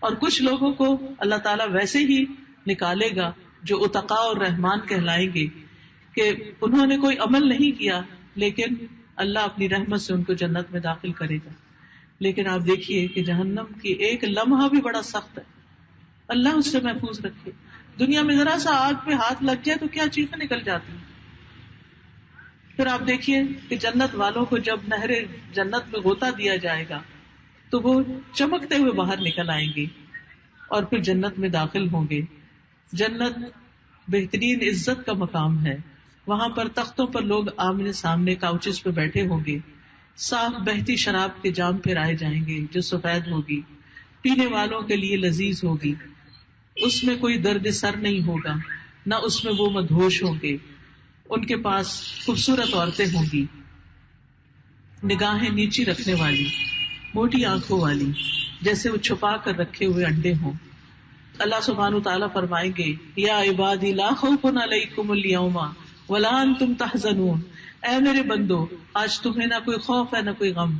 اور کچھ لوگوں کو اللہ تعالیٰ ویسے ہی نکالے گا جو اتقاء اور رحمان کہلائیں گے, کہ انہوں نے کوئی عمل نہیں کیا لیکن اللہ اپنی رحمت سے ان کو جنت میں داخل کرے گا. لیکن آپ دیکھیے کہ جہنم کی ایک لمحہ بھی بڑا سخت ہے, اللہ اس سے محفوظ رکھے. دنیا میں ذرا سا آگ پہ ہاتھ لگ جائے تو کیا چیخیں نکل جاتی ہیں. پھر آپ دیکھیے کہ جنت والوں کو جب نہر جنت میں غوطہ دیا جائے گا تو وہ چمکتے ہوئے باہر نکل آئیں گے اور پھر جنت میں داخل ہوں گے. جنت بہترین عزت کا مقام ہے. وہاں پر تختوں پر لوگ آمنے سامنے کاؤچز پہ بیٹھے ہوں گے. صاف بہتی شراب کے جام پھرائے جائیں گے جو سفید ہوگی, پینے والوں کے لیے لذیذ ہوگی. اس میں کوئی درد سر نہیں ہوگا, نہ اس میں وہ مدہوش ہوں گے. ان کے پاس خوبصورت عورتیں ہوں گی, نگاہیں نیچی رکھنے والی, موٹی آنکھوں والی, جیسے وہ چھپا کر رکھے ہوئے انڈے ہوں. اللہ سبحانہ تعالیٰ فرمائیں گے, یا عبادی لا خوف علیکم اليوم ولا انتم تحزنون, اے میرے بندو آج تمہیں نہ کوئی خوف ہے نہ کوئی غم,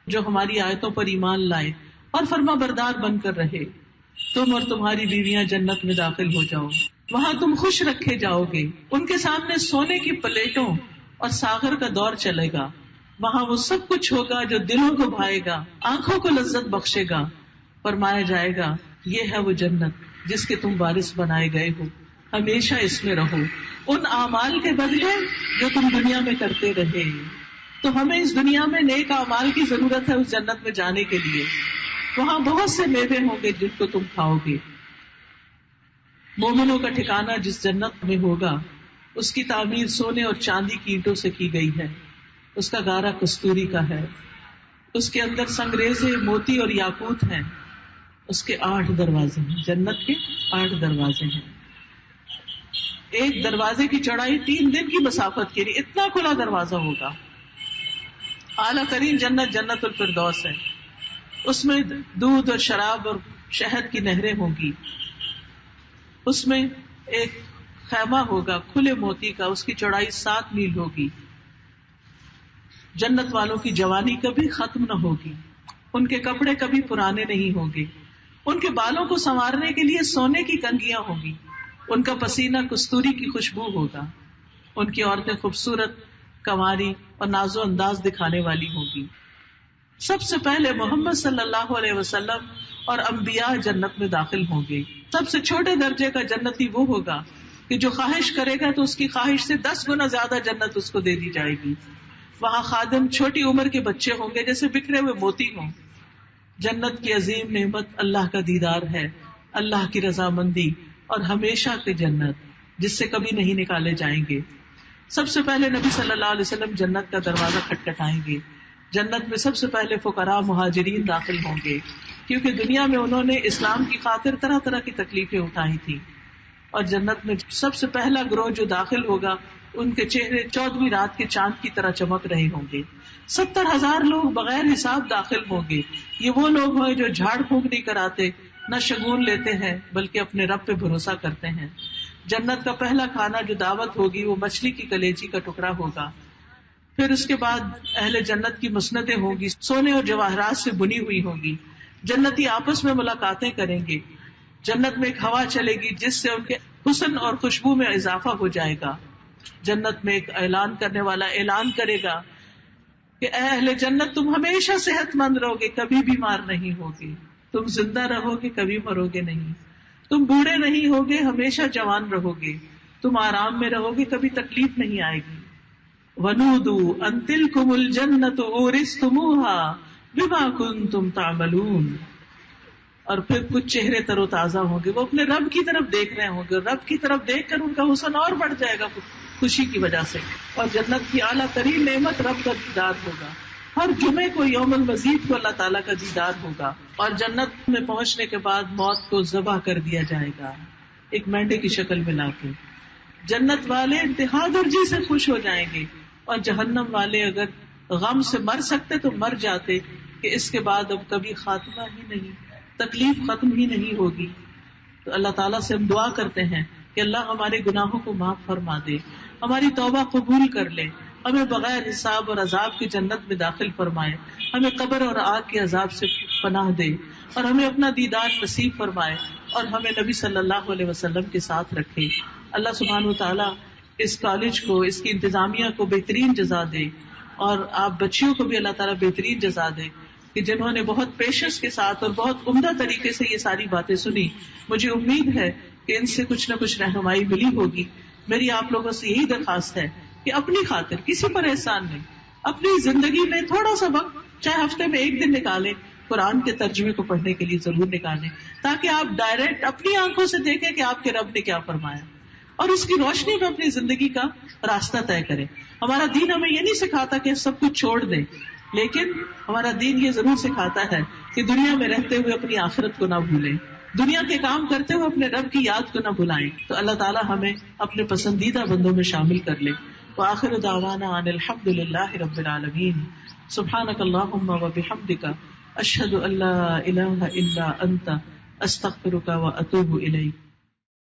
جو ہماری آیتوں پر ایمان لائے اور فرما بردار بن کر رہے. تم اور تمہاری بیویاں جنت میں داخل ہو جاؤ, وہاں تم خوش رکھے جاؤ گے. ان کے سامنے سونے کی پلیٹوں اور ساغر کا دور چلے گا. وہاں وہ سب کچھ ہوگا جو دلوں کو بھائے گا, آنکھوں کو لذت بخشے گا. فرمایا جائے گا, یہ ہے وہ جنت جس کے تم وارث بنائے گئے ہو, ہمیشہ اس میں رہو ان اعمال کے بدلے جو تم دنیا میں کرتے رہے. تو ہمیں اس دنیا میں نیک اعمال کی ضرورت ہے اس جنت میں جانے کے لیے. وہاں بہت سے میوے ہوں گے جن کو تم کھاؤ گے. مومنوں کا ٹھکانہ جس جنت میں ہوگا اس کی تعمیر سونے اور چاندی کی اینٹوں سے کی گئی ہے. اس کا گارا کستوری کا ہے, اس کے اندر سنگریزے موتی اور یاقوت ہیں. اس کے 8 دروازے ہیں، جنت کے 8 دروازے ہیں. ایک دروازے کی چوڑائی 3 دن کی مسافت کے لیے، اتنا کھلا دروازہ ہوگا. اعلیٰ ترین جنت جنت الفردوس ہے. اس میں دودھ اور شراب اور شہد کی نہریں ہوں گی. اس میں ایک خیمہ ہوگا کھلے موتی کا، اس کی چوڑائی 7 میل ہوگی. جنت والوں کی جوانی کبھی ختم نہ ہوگی، ان کے کپڑے کبھی پرانے نہیں ہوں گے. ان کے بالوں کو سنوارنے کے لیے سونے کی کنگھیاں ہوں گی. ان کا پسینہ کستوری کی خوشبو ہوگا. ان کی عورتیں خوبصورت، کنواری اور نازو انداز دکھانے والی ہوں گی. سب سے پہلے محمد صلی اللہ علیہ وسلم اور انبیاء جنت میں داخل ہوں گے. سب سے چھوٹے درجے کا جنتی وہ ہوگا کہ جو خواہش کرے گا تو اس کی خواہش سے 10 گنا زیادہ جنت اس کو دے دی جائے گی. وہاں خادم چھوٹی عمر کے بچے ہوں گے جیسے بکھرے ہوئے موتی ہوں. جنت کی عظیم نعمت اللہ کا دیدار ہے، اللہ کی رضامندی اور ہمیشہ کی جنت جس سے کبھی نہیں نکالے جائیں گے. سب سے پہلے نبی صلی اللہ علیہ وسلم جنت کا دروازہ کھٹکھٹائیں گے. جنت میں سب سے پہلے فقراء مہاجرین داخل ہوں گے، کیونکہ دنیا میں انہوں نے اسلام کی خاطر طرح طرح کی تکلیفیں اٹھائی تھی. اور جنت میں سب سے پہلا گروہ جو داخل ہوگا ان کے چہرے 14ویں رات کے چاند کی طرح چمک رہے ہوں گے. 70,000 لوگ بغیر حساب داخل ہوں گے. یہ وہ لوگ ہیں جو جھاڑ پھونک نہیں کراتے، نہ شگون لیتے ہیں، بلکہ اپنے رب پہ بھروسہ کرتے ہیں. جنت کا پہلا کھانا جو دعوت ہوگی وہ مچھلی کی کلیجی کا ٹکڑا ہوگا. پھر اس کے بعد اہل جنت کی مسندیں ہوں گی، سونے اور جواہرات سے بنی ہوئی ہوں گی. جنتی آپس میں ملاقاتیں کریں گے. جنت میں ایک ہوا چلے گی جس سے ان کے حسن اور خوشبو میں اضافہ ہو جائے گا. جنت میں ایک اعلان کرنے والا اعلان کرے گا کہ اے اہل جنت، تم ہمیشہ صحت مند رہو گے، کبھی بیمار نہیں ہوگے. تم زندہ رہو گے، کبھی مرو گے نہیں. تم بوڑھے نہیں ہوگے، ہمیشہ جوان رہو گے. تم آرام میں رہو گے، کبھی تکلیف نہیں آئے گی. وَنُودُوا أَن تِلْكُمُ الْجَنَّةُ أُورِثْتُمُوهَا بِمَا كُنتُمْ تَعْمَلُونَ. اور پھر کچھ چہرے تر و تازہ ہوں گے، وہ اپنے رب کی طرف دیکھ رہے ہوں گے. رب کی طرف دیکھ کر ان کا حسن اور بڑھ جائے گا خوشی کی وجہ سے. اور جنت کی اعلیٰ ترین نعمت رب کا دیدار ہوگا. ہر جمعے کو یوم المزید کو اللہ تعالیٰ کا دیدار ہوگا. اور جنت میں پہنچنے کے بعد موت کو ذبح کر دیا جائے گا ایک مینڈے کی شکل میں لا کے. جنت والے انتہا درجے سے خوش ہو جائیں گے، اور جہنم والے اگر غم سے مر سکتے تو مر جاتے کہ اس کے بعد اب کبھی خاتمہ ہی نہیں، تکلیف ختم ہی نہیں ہوگی. تو اللہ تعالیٰ سے ہم دعا کرتے ہیں کہ اللہ ہمارے گناہوں کو معاف فرما دے، ہماری توبہ قبول کر لے، ہمیں بغیر حساب اور عذاب کی جنت میں داخل فرمائے، ہمیں قبر اور آگ کے عذاب سے پناہ دے، اور ہمیں اپنا دیدار نصیب فرمائے، اور ہمیں نبی صلی اللہ علیہ وسلم کے ساتھ رکھے. اللہ سبحانہ و تعالیٰ اس کالج کو، اس کی انتظامیہ کو بہترین جزا دے، اور آپ بچیوں کو بھی اللہ تعالیٰ بہترین جزا دے کہ جنہوں نے بہت پیشنس کے ساتھ اور بہت عمدہ طریقے سے یہ ساری باتیں سنی. مجھے امید ہے کہ ان سے کچھ نہ کچھ رہنمائی ملی ہوگی. میری آپ لوگوں سے یہی درخواست ہے کہ اپنی خاطر کسی پر احسان نہیں، اپنی زندگی میں تھوڑا سا وقت، چاہے ہفتے میں 1 دن نکالیں، قرآن کے ترجمے کو پڑھنے کے لیے ضرور نکالیں، تاکہ آپ ڈائریکٹ اپنی آنکھوں سے دیکھیں کہ آپ کے رب نے کیا فرمایا، اور اس کی روشنی میں اپنی زندگی کا راستہ طے کریں. ہمارا دین ہمیں یہ نہیں سکھاتا کہ سب کچھ چھوڑ دیں، لیکن ہمارا دین یہ ضرور سکھاتا ہے کہ دنیا میں رہتے ہوئے اپنی آخرت کو نہ بھولیں، دنیا کے کام کرتے ہوئے اپنے رب کی یاد کو نہ بھلائیں. تو اللہ تعالیٰ ہمیں اپنے پسندیدہ بندوں میں شامل کر لے. وآخر دعوانا ان الحمد للہ رب العالمین. سبحانک اللہم وبحمدک، اشہد ان لا الہ الا انت، استغفرک واتوب الیک.